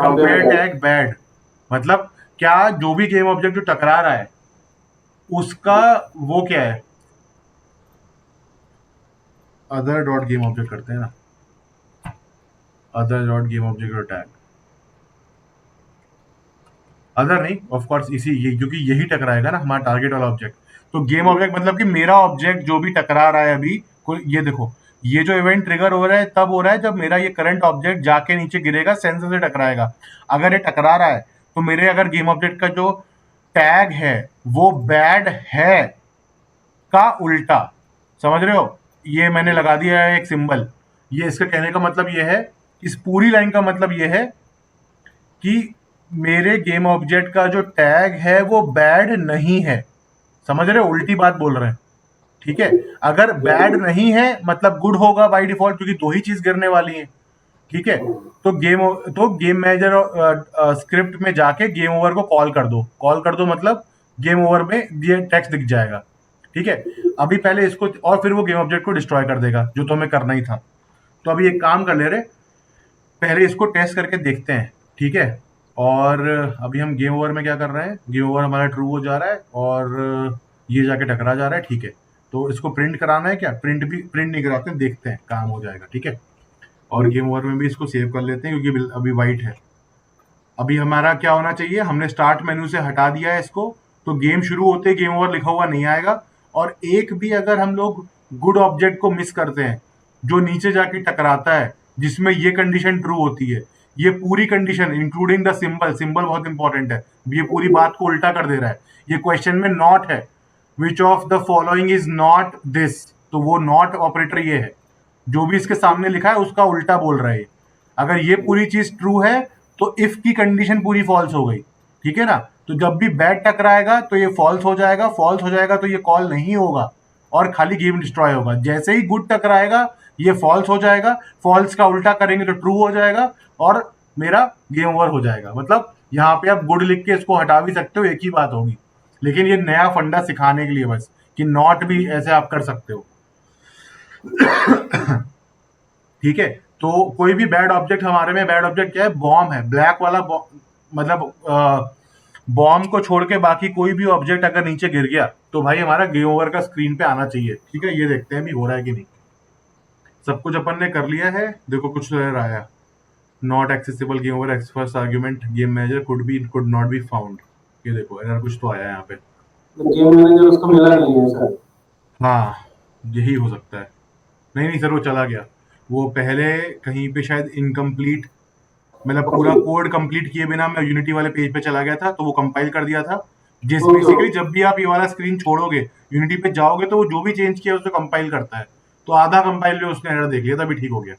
कंपेयर टैग बैड, मतलब क्या जो भी गेम ऑब्जेक्ट जो टकरा रहा है उसका वो क्या है, अदर डॉट गेम ऑब्जेक्ट करते हैं ना, other dot game object tag, other नहीं ऑफ कोर्स इसी ये, क्योंकि यही टकराएगा ना हमारा टारगेट वाला ऑब्जेक्ट। तो गेम ऑब्जेक्ट मतलब कि मेरा ऑब्जेक्ट जो भी टकरा रहा है अभी, ये देखो, ये जो इवेंट ट्रिगर हो रहा है तब हो रहा है जब मेरा ये करंट ऑब्जेक्ट जाके नीचे गिरेगा, सेंसर से टकराएगा। अगर ये टकरा रहा है तो मेरे अगर गेम ऑब्जेक्ट का जो टैग है वो बैड है का उल्टा, समझ रहे हो? ये मैंने लगा दिया है एक सिंबल। ये इसका कहने का मतलब ये है, इस पूरी लाइन का मतलब ये है कि मेरे गेम ऑब्जेक्ट का जो टैग है वो बैड नहीं है। समझ रहे हो? उल्टी बात बोल रहे हैं। ठीक है, अगर बैड नहीं है मतलब गुड होगा बाय डिफॉल्ट, क्योंकि दो ही चीज गिरने वाली है। ठीक है, तो गेम मैनेजर स्क्रिप्ट में जाके गेम ओवर को कॉल कर दो मतलब गेम ओवर में ये टेक्स्ट दिख जाएगा। ठीक है, अभी पहले इसको, और फिर वो गेम ऑब्जेक्ट को डिस्ट्रॉय कर देगा जो तो हमें करना ही था। तो अभी एक काम कर ले रहे, पहले इसको टेस्ट करके देखते हैं। ठीक है, और अभी हम गेम ओवर में क्या कर रहे हैं, गेम ओवर हमारा ट्रू हो जा रहा है और ये जाके टकरा जा रहा है। ठीक है, तो इसको प्रिंट कराना है क्या? प्रिंट नहीं कराते, देखते हैं काम हो जाएगा। ठीक है, और गेम ओवर में भी इसको सेव कर लेते हैं क्योंकि अभी वाइट है। अभी हमारा क्या होना चाहिए, हमने स्टार्ट मेन्यू से हटा दिया है इसको, तो गेम शुरू होते ही गेम ओवर लिखा हुआ नहीं आएगा। और एक भी अगर हम लोग गुड ऑब्जेक्ट को मिस करते हैं जो नीचे जाके टकराता है जिसमें ये कंडीशन ट्रू होती है, ये पूरी condition including the symbol, symbol बहुत इंपॉर्टेंट है, ये पूरी बात को उल्टा कर दे रहा है। ये क्वेश्चन में नॉट है, which of the following is not this, तो वो नॉट ऑपरेटर ये है, जो भी इसके सामने लिखा है उसका उल्टा बोल रहा है। अगर ये पूरी चीज ट्रू है तो इफ की कंडीशन पूरी फॉल्स हो गई। ठीक है ना, तो जब भी बैड टकराएगा तो ये फॉल्स हो जाएगा, फॉल्स हो जाएगा तो ये कॉल नहीं होगा और खाली गेम डिस्ट्रॉय होगा। जैसे ही गुड टकराएगा ये फॉल्स हो जाएगा, फॉल्स का उल्टा करेंगे तो ट्रू हो जाएगा और मेरा गेम ओवर हो जाएगा। मतलब यहाँ पे आप गुड लिख के इसको हटा भी सकते हो, एक ही बात होगी। लेकिन ये नया फंडा सिखाने के लिए बस, कि नॉट भी ऐसे आप कर सकते हो। ठीक है, तो कोई भी बैड ऑब्जेक्ट, हमारे में बैड ऑब्जेक्ट क्या है, बॉम्ब है, ब्लैक वाला मतलब बॉम्ब को छोड़ के बाकी कोई भी ऑब्जेक्ट अगर नीचे गिर गया तो भाई हमारा गेम ओवर का स्क्रीन पे आना चाहिए। ठीक है, ये देखते हैं भी हो रहा है कि नहीं। सब कुछ अपन ने कर लिया है, देखो कुछ एरर आया, not accessible game over x first argument game manager could not be found. ये देखो एरर कुछ तो आया यहाँ पे, गेम मैनेजर उसको मिला नहीं है सर। हाँ यही हो सकता है। नहीं नहीं सर, वो चला गया, वो पहले कहीं पे शायद इनकम्प्लीट, मतलब पूरा कोड कंप्लीट किए बिना मैं यूनिटी वाले पेज पे चला गया था, तो वो कंपाइल कर दिया था, जिस ओके बेसिकली ओके। जब भी आप ये वाला स्क्रीन छोड़ोगे, यूनिटी पे जाओगे, तो वो जो भी चेंज किया उसको कंपाइल करता है। तो आधा कंपाइल में उसने एरर देख लिया, तभी ठीक हो गया।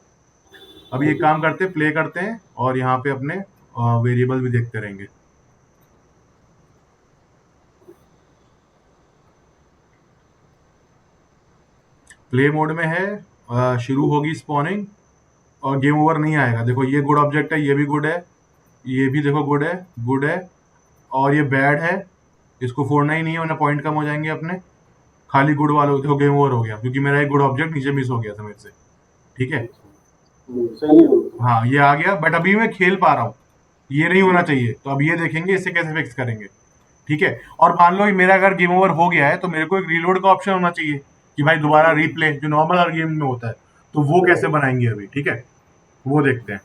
अभी एक काम करते हैं, प्ले करते हैं और यहाँ पे अपने वेरिएबल भी देखते रहेंगे। प्ले मोड में है, शुरू होगी स्पॉनिंग और गेम ओवर नहीं आएगा। देखो ये गुड ऑब्जेक्ट है, ये भी गुड है, ये भी देखो गुड है, गुड है, और ये बैड है, इसको फोड़ना ही नहीं है वरना पॉइंट कम हो जाएंगे अपने। खाली गुड वाले देखो गेम ओवर हो गया, क्योंकि मेरा एक गुड ऑब्जेक्ट नीचे मिस हो गया था मेरे से। ठीक है, सही है वो तो। हाँ ये आ गया, बट अभी मैं खेल पा रहा हूँ, ये नहीं होना चाहिए। तो अब ये देखेंगे इसे कैसे फिक्स करेंगे। ठीक है, और मान लो कि मेरा अगर गेम ओवर हो गया है, तो मेरे को एक रीलोड का ऑप्शन होना चाहिए कि भाई दोबारा रिप्ले, जो नॉर्मल हर गेम में होता है। तो वो कैसे बनाएंगे अभी, ठीक है, वो देखते हैं।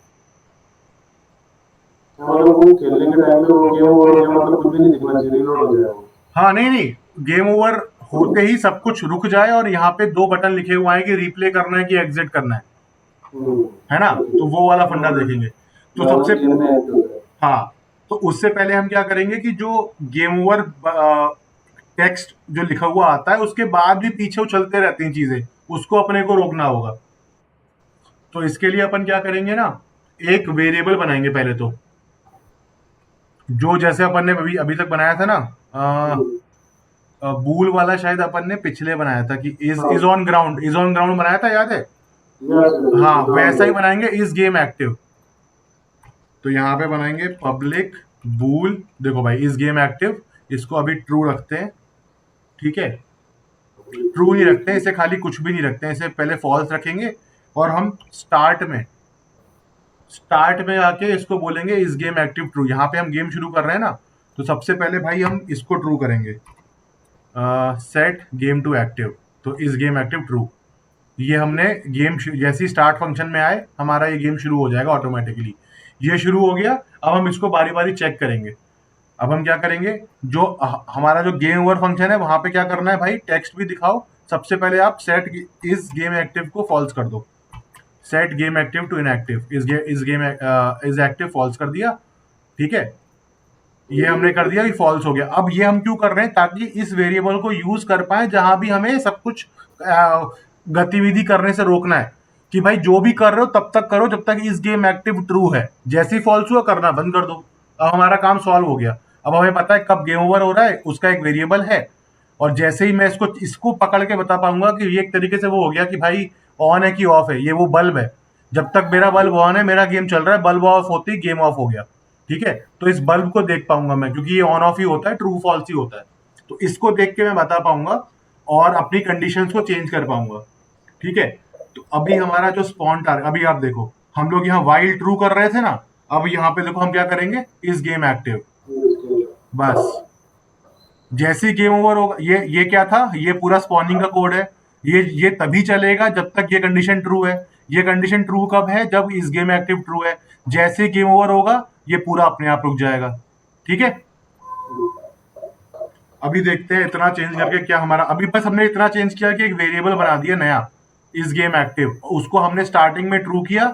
मतलब वो खेलने के टाइम पे वो गेम ओवर हो गया मतलब कुछ भी नहीं दिखना चाहिए, रीलोड हो जाएगा वो। हाँ नहीं नहीं, गेम ओवर होते ही सब कुछ रुक जाए और यहाँ पे दो बटन लिखे हुए हैं कि रिप्ले करना है कि एग्जिट करना है ना, ओके। तो वो वाला फंडा मतलब देखेंगे। तो नॉर्मल सबसे, गेम में ऐसे होता है। हाँ, तो उससे पहले हम क्या करेंगे कि जो गेम ओवर टेक्स्ट जो लिखा हुआ आता है, उसके बाद भी पीछे उछलते रहती हैं चीजें, उसको अपने को रोकना होगा। तो इसके लिए अपन क्या करेंगे ना, एक वेरिएबल बनाएंगे पहले तो, जो जैसे अपन ने अभी अभी तक बनाया था ना, हम्म, बूल वाला शायद अपन ने पिछले बनाया था कि इज हाँ on ground, is on ground बनाया था, याद है? यस हाँ, ग्राउंड वैसा ही है। बनाएंगे इस गेम एक्टिव। तो यहाँ पे बनाएंगे पब्लिक बूल, देखो भाई इस गेम एक्टिव, इसको अभी ट्रू रखते हैं। ठीक है, ट्रू नहीं रखते हैं इसे, खाली कुछ भी नहीं रखते हैं इसे, पहले फॉल्स रखेंगे। और हम स्टार्ट में आके इसको बोलेंगे इस गेम एक्टिव ट्रू। यहाँ पे हम गेम शुरू कर रहे हैं ना, तो सबसे पहले भाई हम इसको ट्रू करेंगे, सेट गेम टू एक्टिव। तो इस गेम एक्टिव ट्रू, ये हमने गेम जैसे ही स्टार्ट फंक्शन में आए, हमारा ये गेम शुरू हो जाएगा ऑटोमेटिकली। ये शुरू हो गया। अब हम इसको बारी बारी चेक करेंगे। अब हम क्या करेंगे, जो हमारा जो गेम ओवर फंक्शन है, वहां पे क्या करना है भाई, टेक्स्ट भी दिखाओ। सबसे पहले आप सेट इस गेम एक्टिव को फॉल्स कर दो, set game active to inactive, इस गेम इज एक्टिव फॉल्स कर दिया। ठीक है, ये हमने कर दिया कि फॉल्स हो गया। अब ये हम क्यों कर रहे हैं, ताकि इस वेरिएबल को यूज कर पाए जहां भी हमें सब कुछ गतिविधि करने से रोकना है, कि भाई जो भी कर रहे हो तब तक करो जब तक इस गेम एक्टिव ट्रू है, जैसे ही फॉल्स हुआ करना बंद कर दो। अब हमारा काम सॉल्व हो गया। अब हमें पता है कब गेम ओवर हो रहा है, उसका एक वेरिएबल है। और जैसे ही मैं इसको इसको पकड़ के बता पाऊंगा कि ये एक तरीके से वो हो गया कि भाई ऑन है कि ऑफ है, ये वो बल्ब है। जब तक मेरा बल्ब ऑन है मेरा गेम चल रहा है, बल्ब ऑफ होती ही गेम ऑफ हो गया। ठीक है, तो इस बल्ब को देख पाऊंगा मैं, क्योंकि ये ऑन ऑफ ही होता है, ट्रू फॉल्स ही होता है। तो इसको देख के मैं बता पाऊंगा और अपनी कंडीशंस को चेंज कर पाऊंगा। ठीक है, तो अभी हमारा जो स्पॉन टार, अभी आप देखो, हम लोग यहाँ वाइल ट्रू कर रहे थे ना, अब यहाँ पे देखो हम क्या करेंगे, इस गेम एक्टिव। बस जैसे ही गेम ओवर होगा, ये क्या था, ये पूरा स्पॉनिंग का कोड है। ये तभी चलेगा जब तक ये कंडीशन ट्रू है। ये कंडीशन ट्रू कब है, जब इस गेम एक्टिव ट्रू है। जैसे ही गेम ओवर होगा, ये पूरा अपने आप रुक जाएगा। ठीक है, अभी देखते हैं इतना चेंज करके क्या हमारा, अभी बस हमने इतना चेंज किया कि एक वेरिएबल बना दिया नया, इस गेम एक्टिव, उसको हमने स्टार्टिंग में ट्रू किया,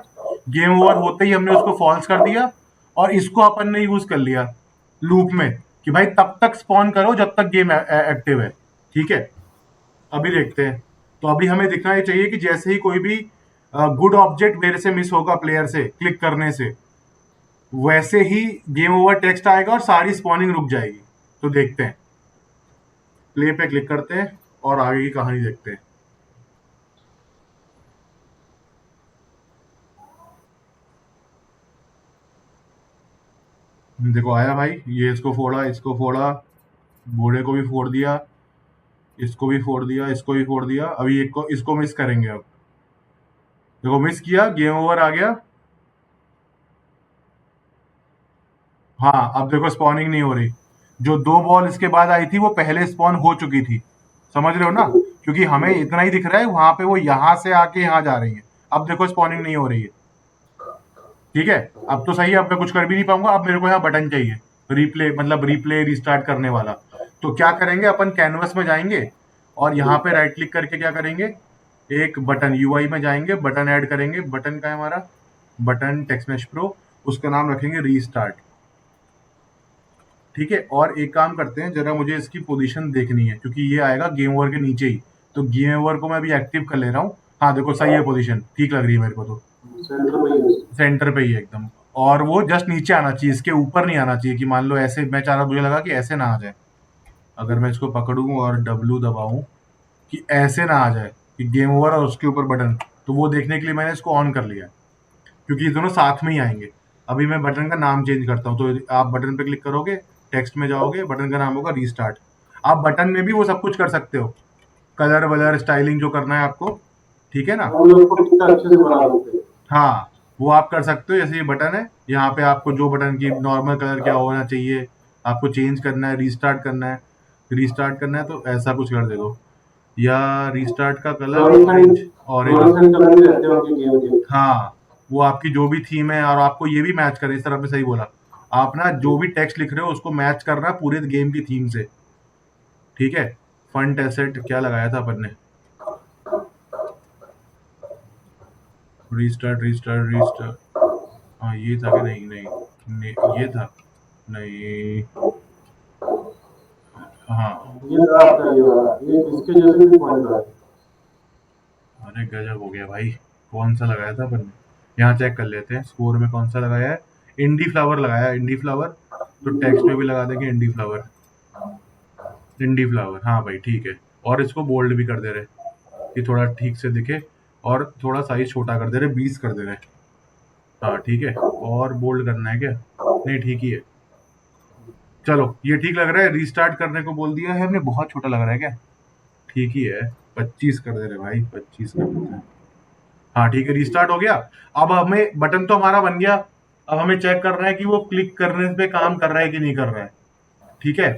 गेम ओवर होते ही हमने उसको फॉल्स कर दिया, और इसको अपन ने यूज कर लिया लूप में कि भाई तब तक स्पॉन करो जब तक गेम एक्टिव है। ठीक है, अभी देखते हैं। तो अभी हमें दिखना ही चाहिए कि जैसे ही कोई भी गुड ऑब्जेक्ट मेरे से मिस होगा प्लेयर से क्लिक करने से, वैसे ही गेम ओवर टेक्स्ट आएगा और सारी स्पॉनिंग रुक जाएगी। तो देखते हैं, प्ले पे क्लिक करते हैं और आगे की कहानी देखते हैं। देखो आया भाई, ये इसको फोड़ा, इसको फोड़ा, बूढ़े को भी फोड़ दिया, इसको भी फोड़ दिया, इसको भी फोड़ दिया। अभी एक को इसको मिस करेंगे। अब देखो मिस किया, गेम ओवर आ गया। हाँ, अब देखो स्पॉनिंग नहीं हो रही। जो दो बॉल इसके बाद आई थी वो पहले स्पॉन हो चुकी थी, समझ रहे हो ना, क्योंकि हमें इतना ही दिख रहा है, वहां पे वो यहां से आके यहां जा रही है। अब देखो स्पॉनिंग नहीं हो रही है। ठीक है, अब तो सही है, अब मैं कुछ कर भी नहीं पाऊंगा। अब मेरे को यहाँ बटन चाहिए, रिप्ले मतलब रिप्ले रिस्टार्ट करने वाला। तो क्या करेंगे, अपन कैनवस में जाएंगे और यहाँ पे राइट क्लिक करके क्या करेंगे, एक बटन यूआई में जाएंगे, बटन ऐड करेंगे। बटन का है हमारा, बटन टेक्स्ट मैश प्रो, उसका नाम रखेंगे रीस्टार्ट। ठीक है, और एक काम करते हैं, जरा मुझे इसकी पोजीशन देखनी है क्योंकि ये आएगा गेम ओवर के नीचे ही, तो गेम ओवर को मैं अभी एक्टिव कर ले रहा हूँ। हाँ देखो सही है, पोजीशन ठीक लग रही है मेरे को, तो सेंटर पे ही है। सेंटर पे ही है एकदम। और वो जस्ट नीचे आना चाहिए, इसके ऊपर नहीं आना चाहिए कि मान लो ऐसे, मैं चाह रहा, मुझे लगा कि ऐसे ना आ जाए। अगर मैं इसको पकड़ूं और डब्ल्यू दबाऊं कि ऐसे ना आ जाए कि गेम ओवर और उसके ऊपर बटन, तो वो देखने के लिए मैंने इसको ऑन कर लिया है, क्योंकि ये दोनों साथ में ही आएंगे। अभी मैं बटन का नाम चेंज करता हूँ, तो आप बटन पे क्लिक करोगे, टेक्स्ट में जाओगे, बटन का नाम होगा रीस्टार्ट। आप बटन में भी वो सब कुछ कर सकते हो, कलर वलर स्टाइलिंग जो करना है आपको, ठीक है ना। हम लोग को कितना अच्छे से बना सकते हैं। हाँ, वो आप कर सकते हो। जैसे ये बटन है, यहाँ पे आपको जो बटन की नॉर्मल कलर क्या होना चाहिए, आपको चेंज करना है, रीस्टार्ट करना है। रीस्टार्ट करना है तो ऐसा कुछ कर दे दो, या रीस्टार्ट का colour orange, orange. Fluorescent colour भी रहते हैं उनके गेम के। हाँ, वो आपकी जो भी थीम है, और आपको ये भी मैच करे, इस तरह आपने सही बोला। आप ना जो भी टेक्स्ट लिख रहे हो उसको मैच करना है पूरे गेम की थीम से, ठीक है। फंट एसेट क्या लगाया था अपन ने, रीस्टार्ट रीस्टार्ट रीस्टार्ट, हाँ ये था कि नहीं, ये था, नहीं, हाँ। ये रहा आपका ये वाला, ये इसके जैसे भी पॉइंट रहा है। अरे गजब हो गया भाई, कौन सा लगाया था अपन ने, यहाँ चेक कर लेते हैं स्कोर में कौन सा लगाया है। इंडी फ्लावर लगाया है, इंडी फ्लावर, तो टेक्स्ट में भी लगा देंगे इंडी फ्लावर, इंडी फ्लावर, हाँ भाई ठीक है। और इसको बोल्ड भी कर दे रहे, कि थोड़ा ठीक से दिखे, और थोड़ा साइज छोटा कर दे रहे, 20 कर दे रहे। हाँ ठीक है, और बोल्ड करना है क्या, नहीं ठीक ही है, चलो ये ठीक लग रहा है। रीस्टार्ट करने को बोल दिया है हमने, बहुत छोटा लग रहा है क्या, ठीक ही है, 25 कर दे रहे भाई, 25 कर देते हैं। हाँ ठीक है, रीस्टार्ट हो गया। अब हमें बटन तो हमारा बन गया, अब हमें चेक करना है कि वो क्लिक करने पे काम कर रहा है कि नहीं कर रहा है, ठीक है।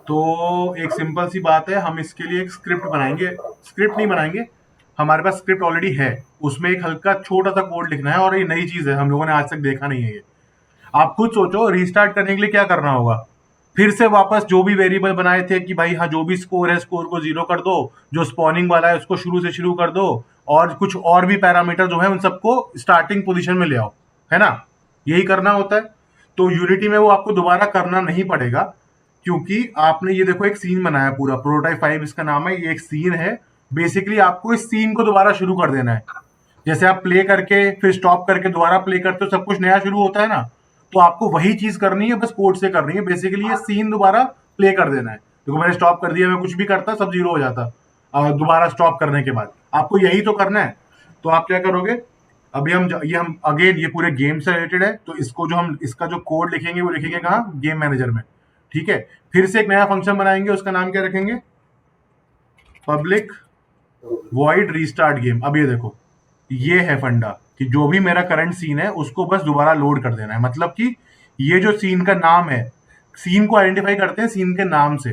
तो एक सिंपल सी बात है, हम इसके लिए एक स्क्रिप्ट बनाएंगे, स्क्रिप्ट नहीं बनाएंगे, हमारे पास स्क्रिप्ट ऑलरेडी है, उसमें एक हल्का छोटा सा कोड लिखना है, और ये नई चीज है, हम लोगों ने आज तक देखा नहीं है ये। आप खुद सोचो, रीस्टार्ट करने के लिए क्या करना होगा, फिर से वापस जो भी वेरिएबल बनाए थे कि भाई हाँ जो भी स्कोर है, स्कोर को 0 कर दो, जो स्पॉनिंग वाला है उसको शुरू से शुरू कर दो, और कुछ और भी पैरामीटर जो है उन सबको स्टार्टिंग पोजीशन में ले आओ, है ना, यही करना होता है। तो यूनिटी में वो आपको दोबारा करना नहीं पड़ेगा, क्योंकि आपने ये देखो एक सीन बनाया पूरा, प्रोटोटाइप 5 इसका नाम है, ये एक सीन है। बेसिकली आपको इस सीन को दोबारा शुरू कर देना है, जैसे आप प्ले करके फिर स्टॉप करके दोबारा प्ले करते हो, सब कुछ नया शुरू होता है ना, तो आपको वही चीज करनी है, बस कोड से करनी है। बेसिकली ये सीन दोबारा प्ले कर देना है, देखो मैंने स्टॉप कर दिया, मैं कुछ भी करता सब 0 हो जाता, दोबारा स्टॉप करने के बाद आपको यही तो करना है। तो आप क्या करोगे, अभी हम अगेन ये पूरे गेम से रिलेटेड है, तो इसको जो हम इसका जो कोड लिखेंगे वो लिखेंगे कहाँ, गेम मैनेजर में, ठीक है। फिर से एक नया फंक्शन बनाएंगे, उसका नाम क्या रखेंगे, पब्लिक वॉइड रीस्टार्ट गेम। अब ये देखो, ये है फंडा कि जो भी मेरा करंट सीन है उसको बस दोबारा लोड कर देना है, मतलब कि ये जो सीन का नाम है, सीन को आइडेंटिफाई करते हैं सीन के नाम से,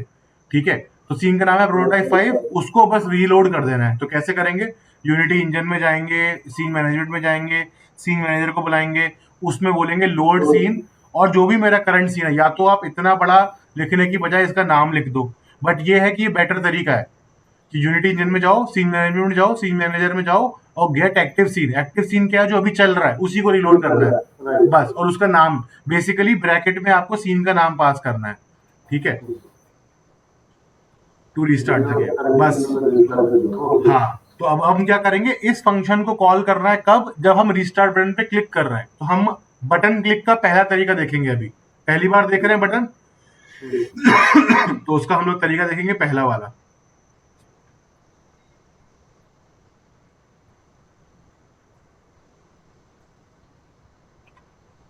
ठीक है। तो सीन का नाम है प्रोटोटाइप 5, उसको बस रीलोड कर देना है। तो कैसे करेंगे, यूनिटी इंजन में जाएंगे, सीन मैनेजमेंट में जाएंगे, सीन मैनेजर को बुलाएंगे, उसमें बोलेंगे लोड सीन, और जो भी मेरा करंट सीन है, या तो आप इतना बड़ा लिखने की बजाय इसका नाम लिख दो, बट ये है कि ये बेटर तरीका है कि यूनिटी इंजन में जाओ, सीन मैनेजमेंट में जाओ, सीन मैनेजर में जाओ, और get active scene. Active scene क्या है, जो अभी चल रहा है उसी को रिलोड करना है बस, और उसका नाम बेसिकली ब्रैकेट में आपको सीन का नाम पास करना है, ठीक है, टू रिस्टार्ट द गेम बस। हाँ, तो अब हम क्या करेंगे, इस फंक्शन को कॉल करना है कब, जब हम रिस्टार्ट बटन पे क्लिक कर रहे हैं। तो हम बटन क्लिक का पहला तरीका देखेंगे, अभी पहली बार देख रहे हैं बटन तो उसका हम लोग तरीका देखेंगे पहला वाला।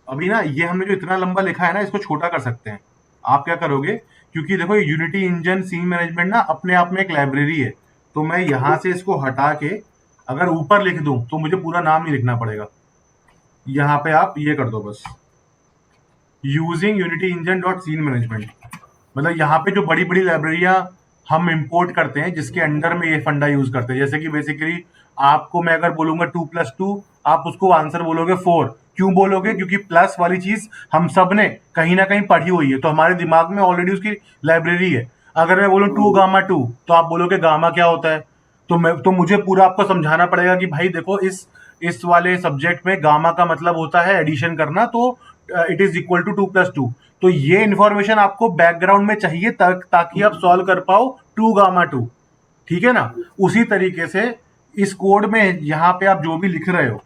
अभी ना ये हमने जो इतना लंबा लिखा है ना, इसको छोटा कर सकते हैं। आप क्या करोगे, क्योंकि देखो ये यूनिटी इंजन सीन मैनेजमेंट ना अपने आप में एक लाइब्रेरी है, तो मैं यहां से इसको हटा के अगर ऊपर लिख दूं तो मुझे पूरा नाम नहीं लिखना पड़ेगा। यहाँ पे आप ये कर दो बस, using Unity engine dot scene management, मतलब यहाँ पे जो बड़ी बड़ी लाइब्रेरियां हम इंपोर्ट करते हैं जिसके अंडर में ये फंडा यूज करते हैं। जैसे कि बेसिकली आपको मैं अगर बोलूंगा 2+2, आप उसको आंसर बोलोगे 4। क्यों बोलोगे, क्योंकि प्लस वाली चीज हम सब ने कहीं ना कहीं पढ़ी हुई है, तो हमारे दिमाग में ऑलरेडी उसकी लाइब्रेरी है। अगर मैं बोलूँ 2 गामा 2, तो आप बोलोगे गामा क्या होता है, तो मुझे पूरा आपको समझाना पड़ेगा कि भाई देखो इस वाले सब्जेक्ट में गामा का मतलब होता है एडिशन करना, तो इट इज इक्वल टू 2+2। तो ये इंफॉर्मेशन आपको बैकग्राउंड में चाहिए ताकि आप सॉल्व कर पाओ 2 गामा 2। ठीक है ना। उसी तरीके से इस कोड में यहां पे आप जो भी लिख रहे हो,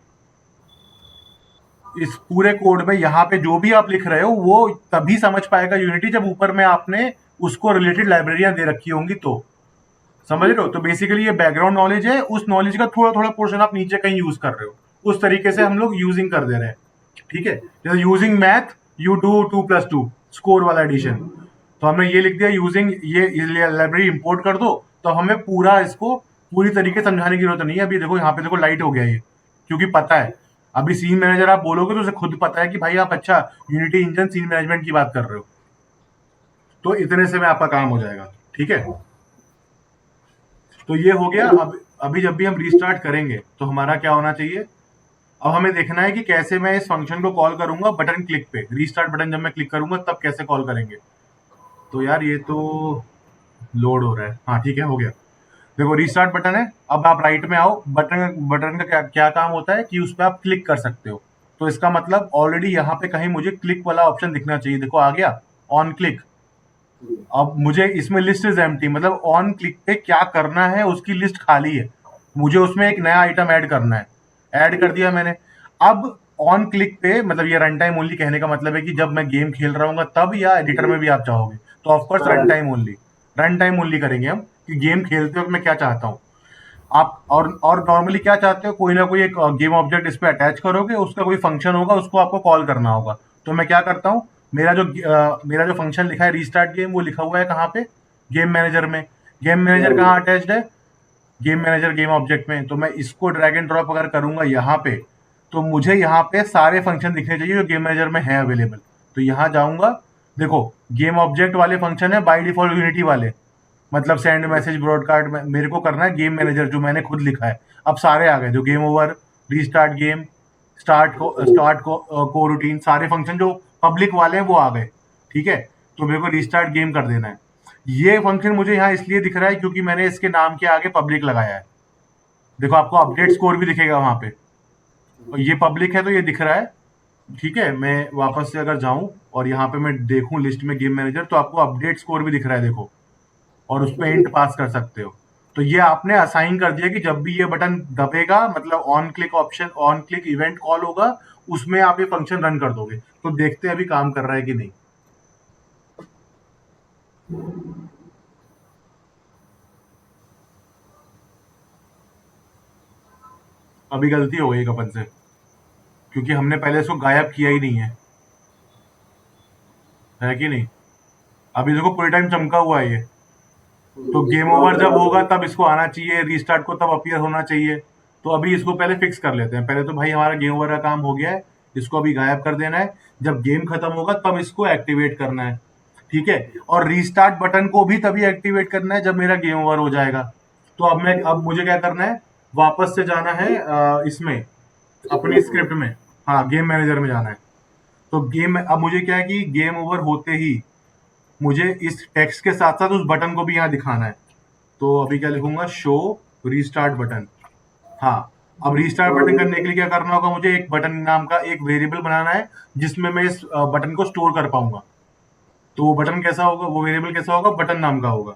इस पूरे कोड में यहां पे जो भी आप लिख रहे हो वो तभी समझ पाएगा यूनिटी जब ऊपर में आपने उसको रिलेटेड लाइब्रेरियां दे रखी होंगी। तो समझ रहे हो। तो बेसिकली ये बैकग्राउंड नॉलेज है, उस नॉलेज का थोड़ा थोड़ा पोर्शन आप नीचे कहीं यूज कर रहे हो, उस तरीके से हम लोग यूजिंग कर दे रहे हैं। ठीक है। जैसे using math you do 2+2 score वाला एडिशन, तो हमने ये लिख दिया यूजिंग ये लाइब्रेरी इंपोर्ट कर दो। तो हमें पूरा इसको पूरी तरीके से समझाने की जरूरत नहीं है। अभी देखो यहाँ पे देखो लाइट हो गया ये, क्योंकि पता है। अभी सीन मैनेजर आप बोलोगे तो उसे खुद पता है कि भाई आप अच्छा यूनिटी इंजन सीन मैनेजमेंट की बात कर रहे हो। तो इतने से में आपका काम हो जाएगा। ठीक है। तो ये हो गया। अब अभी जब भी हम रीस्टार्ट करेंगे तो हमारा क्या होना चाहिए, अब हमें देखना है कि कैसे मैं इस फंक्शन को कॉल करूंगा बटन क्लिक पे। रीस्टार्ट बटन जब मैं क्लिक करूंगा तब कैसे कॉल करेंगे। तो यार ये तो लोड हो रहा है। हाँ ठीक है, हो गया। देखो रीस्टार्ट बटन है। अब आप राइट में आओ। बटन बटन का क्या क्या काम होता है कि उस पर आप क्लिक कर सकते हो। तो इसका मतलब ऑलरेडी यहाँ पे कहीं मुझे क्लिक वाला ऑप्शन दिखना चाहिए। देखो आ गया ऑन क्लिक। अब मुझे इसमें लिस्ट इज एम्प्टी, मतलब ऑन क्लिक पे क्या करना है उसकी लिस्ट खाली है। मुझे उसमें एक नया आइटम ऐड करना है। ऐड कर दिया मैंने। अब ऑन क्लिक पे मतलब ये रन टाइम ओनली कहने का मतलब है कि जब मैं गेम खेल रहा हूँ तब, या एडिटर में भी आप चाहोगे तो ऑफकोर्स रन टाइम ओनली करेंगे हम, कि गेम खेलते वक्त मैं क्या चाहता हूँ। आप और नॉर्मली क्या चाहते हो, कोई ना कोई एक गेम ऑब्जेक्ट इस पे अटैच करोगे, उसका कोई फंक्शन होगा, उसको आपको कॉल करना होगा। तो मैं क्या करता हूँ, मेरा जो फंक्शन लिखा है रीस्टार्ट गेम, वो लिखा हुआ है कहाँ पे, गेम मैनेजर में। गेम मैनेजर कहाँ अटैच्ड है, गेम मैनेजर गेम ऑब्जेक्ट में। तो मैं इसको ड्रैग एंड ड्रॉप अगर करूंगा यहाँ पे, तो मुझे यहाँ पे सारे फंक्शन दिखने चाहिए जो गेम मैनेजर में है अवेलेबल। तो यहाँ जाऊंगा। देखो गेम ऑब्जेक्ट वाले फंक्शन है बाय डिफॉल्ट यूनिटी वाले, मतलब सेंड मैसेज ब्रॉडकास्ट मेरे को करना है गेम मैनेजर जो मैंने खुद लिखा है। अब सारे आ गए, जो game over, restart game, start को रूटीन, सारे फंक्शन जो पब्लिक वाले हैं वो आ गए। ठीक है। तो मेरे को रीस्टार्ट गेम कर देना है। ये फंक्शन मुझे यहाँ इसलिए दिख रहा है क्योंकि मैंने इसके नाम के आगे पब्लिक लगाया है। देखो आपको अपडेट स्कोर भी दिखेगा वहां पे, और ये पब्लिक है तो ये दिख रहा है। ठीक है। मैं वापस से अगर जाऊं और यहाँ पे मैं देखूं लिस्ट में गेम मैनेजर, तो आपको अपडेट स्कोर भी दिख रहा है देखो, और उस पर इंट पास कर सकते हो। तो ये आपने असाइन कर दिया कि जब भी ये बटन दबेगा, मतलब on click option, on click event call होगा, उसमें आप ये फंक्शन रन कर दोगे। तो देखते हैं अभी काम कर रहा है कि नहीं। अभी गलती हो गई एक अपन से, क्योंकि हमने पहले इसको गायब किया ही नहीं है कि नहीं। अभी देखो पूरे टाइम चमका हुआ है ये। तो गेम ओवर जब होगा तब इसको आना चाहिए, रीस्टार्ट को तब अपीयर होना चाहिए। तो अभी इसको पहले फिक्स कर लेते हैं। पहले तो भाई हमारा गेम ओवर का काम हो गया है, इसको अभी गायब कर देना है। जब गेम खत्म होगा तब इसको एक्टिवेट करना है। ठीक है। और रीस्टार्ट बटन को भी तभी एक्टिवेट करना है जब मेरा गेम ओवर हो जाएगा। तो अब मुझे क्या करना है, वापस से जाना है इसमें, अपनी स्क्रिप्ट में। हाँ गेम मैनेजर में जाना है। तो गेम अब मुझे क्या है कि गेम ओवर होते ही मुझे इस टेक्स्ट के साथ साथ उस बटन को भी यहाँ दिखाना है। तो अभी क्या लिखूंगा, शो रीस्टार्ट बटन। हाँ। अब रीस्टार्ट बटन करने के लिए क्या करना होगा, मुझे एक बटन नाम का एक वेरिएबल बनाना है जिसमें मैं इस बटन को स्टोर कर पाऊंगा। तो वो बटन कैसा होगा, वो वेरिएबल कैसा होगा, बटन नाम का होगा,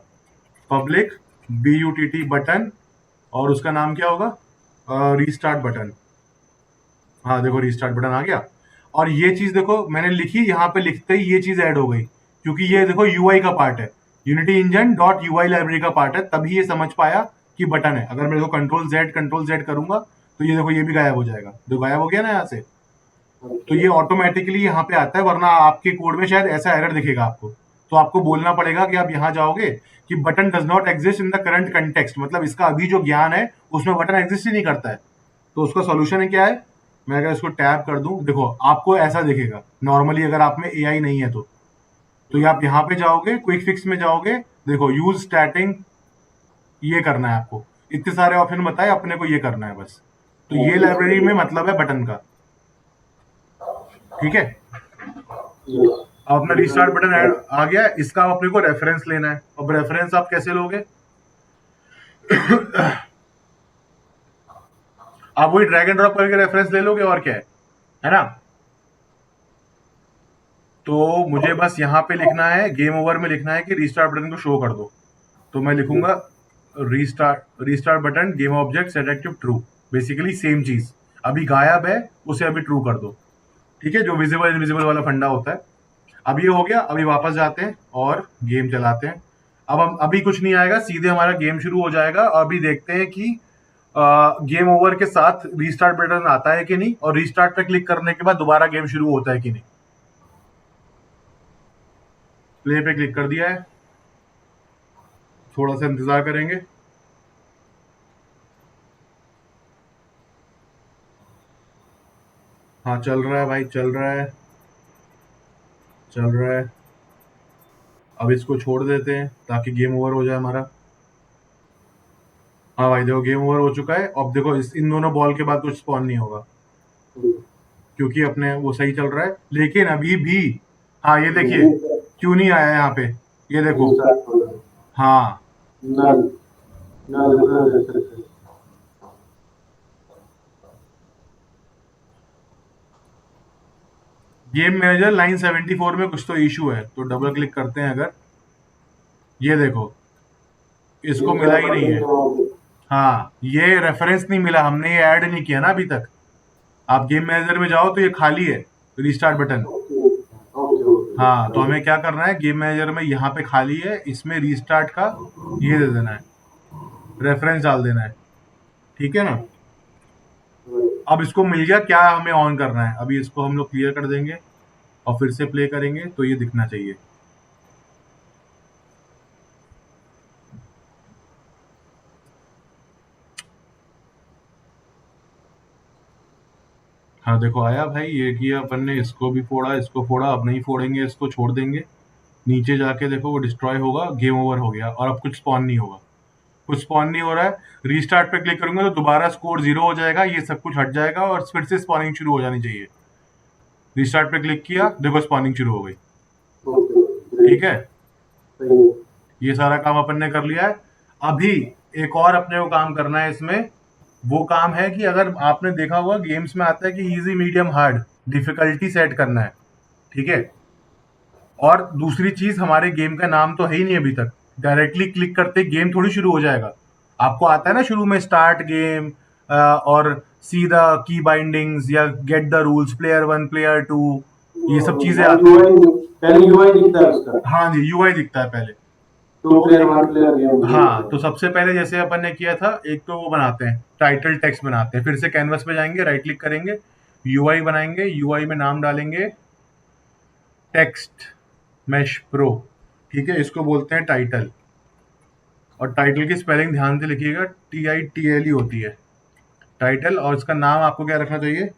पब्लिक BUTT बटन, और उसका नाम क्या होगा, रीस्टार्ट बटन। हाँ देखो रीस्टार्ट बटन आ गया। और ये चीज देखो मैंने लिखी, यहाँ पे लिखते ही ये चीज ऐड हो गई, क्योंकि ये देखो यूआई का पार्ट है, unity engine dot UI library का पार्ट है, तभी ये समझ पाया कि बटन है। अगर मैं देखो कंट्रोल जेड करूंगा तो ये देखो ये भी गायब हो जाएगा। जो गायब हो गया ना यहाँ से, तो ये ऑटोमेटिकली यहाँ पे आता है, वरना आपके कोड में शायद ऐसा एरर दिखेगा आपको। तो आपको बोलना पड़ेगा कि आप यहाँ जाओगे कि button does not exist in the current context, मतलब इसका अभी जो ज्ञान है उसमें बटन एग्जिस्ट ही नहीं करता है। तो उसका सोल्यूशन है क्या है, मैं अगर इसको टैब कर दूं, देखो आपको ऐसा दिखेगा नॉर्मली, अगर आप में एआई नहीं है तो ये आप यहाँ पे जाओगे, क्विक फिक्स में जाओगे, देखो यूज स्टैटिंग, ये करना है आपको। इतने सारे ऑप्शन बताए, अपने को ये करना है बस। तो ये लाइब्रेरी में मतलब है बटन का। ठीक है। अब अपना रिस्टार्ट बटन आ गया, इसका अपने को रेफरेंस लेना है। अब रेफरेंस आप कैसे लोगे, आप वही ड्रैग एंड ड्रॉप करके रेफरेंस ले लोगे, और क्या है ना। तो मुझे बस यहाँ पे लिखना है, गेम ओवर में लिखना है कि रीस्टार्ट बटन को शो कर दो। तो मैं लिखूंगा restart button game object set active true. Basically same चीज, अभी गायब है उसे अभी ट्रू कर दो। ठीक है, जो विजिबल इनविजिबल वाला फंडा होता है। अब ये हो गया, अभी वापस जाते हैं और गेम चलाते हैं। अब हम अभी कुछ नहीं आएगा, सीधे हमारा गेम शुरू हो जाएगा। अभी देखते हैं कि गेम ओवर के साथ रीस्टार्ट बटन आता है कि नहीं, और रीस्टार्ट पे क्लिक करने के बाद दोबारा गेम शुरू होता है कि नहीं। प्ले पे क्लिक कर दिया है, थोड़ा सा इंतजार करेंगे। हाँ चल रहा है भाई, चल रहा है, चल रहा है। अब इसको छोड़ देते हैं ताकि गेम ओवर हो जाए हमारा। हाँ भाई देखो, गेम ओवर हो चुका है। अब देखो इन दोनों बॉल के बाद कुछ स्पॉन नहीं होगा, क्योंकि अपने वो सही चल रहा है। लेकिन अभी भी, हाँ ये देखिए क्यों नहीं आया यहाँ पे, ये देखो। रीस्टार्ट हो रहा है। हाँ ना ना रिफ्रेश। गेम मैनेजर लाइन 74 में कुछ तो इशू है, तो डबल क्लिक करते हैं अगर। ये देखो, इसको मिला ही नहीं है। हाँ, ये रेफरेंस नहीं मिला, हमने ये ऐड नहीं किया ना अभी तक। आप गेम मैनेजर में जाओ तो ये खाली है रिस्टार्ट बटन। हाँ, तो हमें क्या करना है, गेम मैनेजर में यहाँ पे खाली है, इसमें रीस्टार्ट का ये दे देना है, रेफरेंस डाल देना है। ठीक है ना। अब इसको मिल गया, क्या हमें ऑन करना है, अभी इसको हम लोग क्लियर कर देंगे और फिर से प्ले करेंगे तो ये दिखना चाहिए। हाँ देखो आया भाई, ये किया अपन ने, इसको भी फोड़ा, इसको फोड़ा। अब नहीं फोड़ेंगे, इसको छोड़ देंगे। नीचे जाके देखो वो डिस्ट्रॉय होगा, गेम ओवर हो गया, और अब कुछ स्पॉन नहीं होगा, कुछ स्पॉन नहीं हो रहा है। रीस्टार्ट पे क्लिक करूंगा तो दोबारा स्कोर 0 हो जाएगा, ये सब कुछ हट जाएगा और फिर से स्पॉनिंग शुरू हो जानी चाहिए। रीस्टार्ट पे क्लिक किया, देखो स्पॉनिंग शुरू हो गई। ठीक है, ये सारा काम अपन ने कर लिया है। अभी एक और अपने को काम करना है इसमें। वो काम है कि अगर आपने देखा होगा गेम्स में आता है कि easy medium hard difficulty set करना है। ठीक है, और दूसरी चीज, हमारे गेम का नाम तो है ही नहीं अभी तक। डायरेक्टली क्लिक करते गेम थोड़ी शुरू हो जाएगा। आपको आता है ना शुरू में स्टार्ट गेम, और सी द की बाइंडिंग्स या get the rules, player 1 player 2, ये सब चीजें आती है। पहले यूआई दिखता है उसका। हाँ जी, यूआई दिखता है पहले। Two player one player game. हाँ, तो सबसे पहले जैसे अपन ने किया था, एक तो वो बनाते हैं, टाइटल टेक्स्ट बनाते हैं। फिर से कैनवस पे जाएंगे, राइट क्लिक करेंगे, यूआई बनाएंगे, यूआई में नाम डालेंगे टेक्स्ट मैश प्रो। ठीक है, इसको बोलते हैं टाइटल। और टाइटल की स्पेलिंग ध्यान से लिखिएगा, TITLE होती है टाइटल। और इसका नाम आपको क्या रखना चाहिए,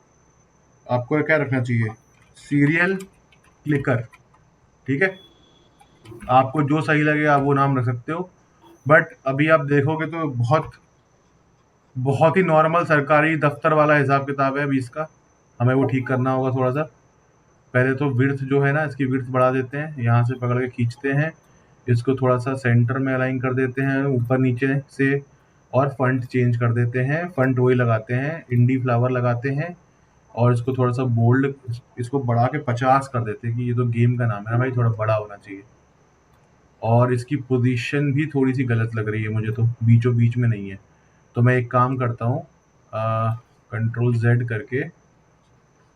आपको क्या रखना चाहिए, सीरियल क्लिकर। ठीक है, आपको जो सही लगे आप वो नाम रख सकते हो। बट अभी आप देखोगे तो बहुत बहुत ही नॉर्मल सरकारी दफ्तर वाला हिसाब किताब है अभी इसका। हमें वो ठीक करना होगा थोड़ा सा। पहले तो विड्थ जो है ना, इसकी विड्थ बढ़ा देते हैं, यहाँ से पकड़ के खींचते हैं, इसको थोड़ा सा सेंटर में अलाइन कर देते हैं ऊपर नीचे से। और फंट चेंज कर देते हैं, फंट वही लगाते हैं, इंडी फ्लावर लगाते हैं। और इसको थोड़ा सा बोल्ड, इसको बढ़ा के 50 कर देते हैं, कि ये तो गेम का नाम है ना भाई, थोड़ा बड़ा होना चाहिए। और इसकी पोजीशन भी थोड़ी सी गलत लग रही है मुझे, तो बीचों बीच में नहीं है। तो मैं एक काम करता हूँ, कंट्रोल जेड करके,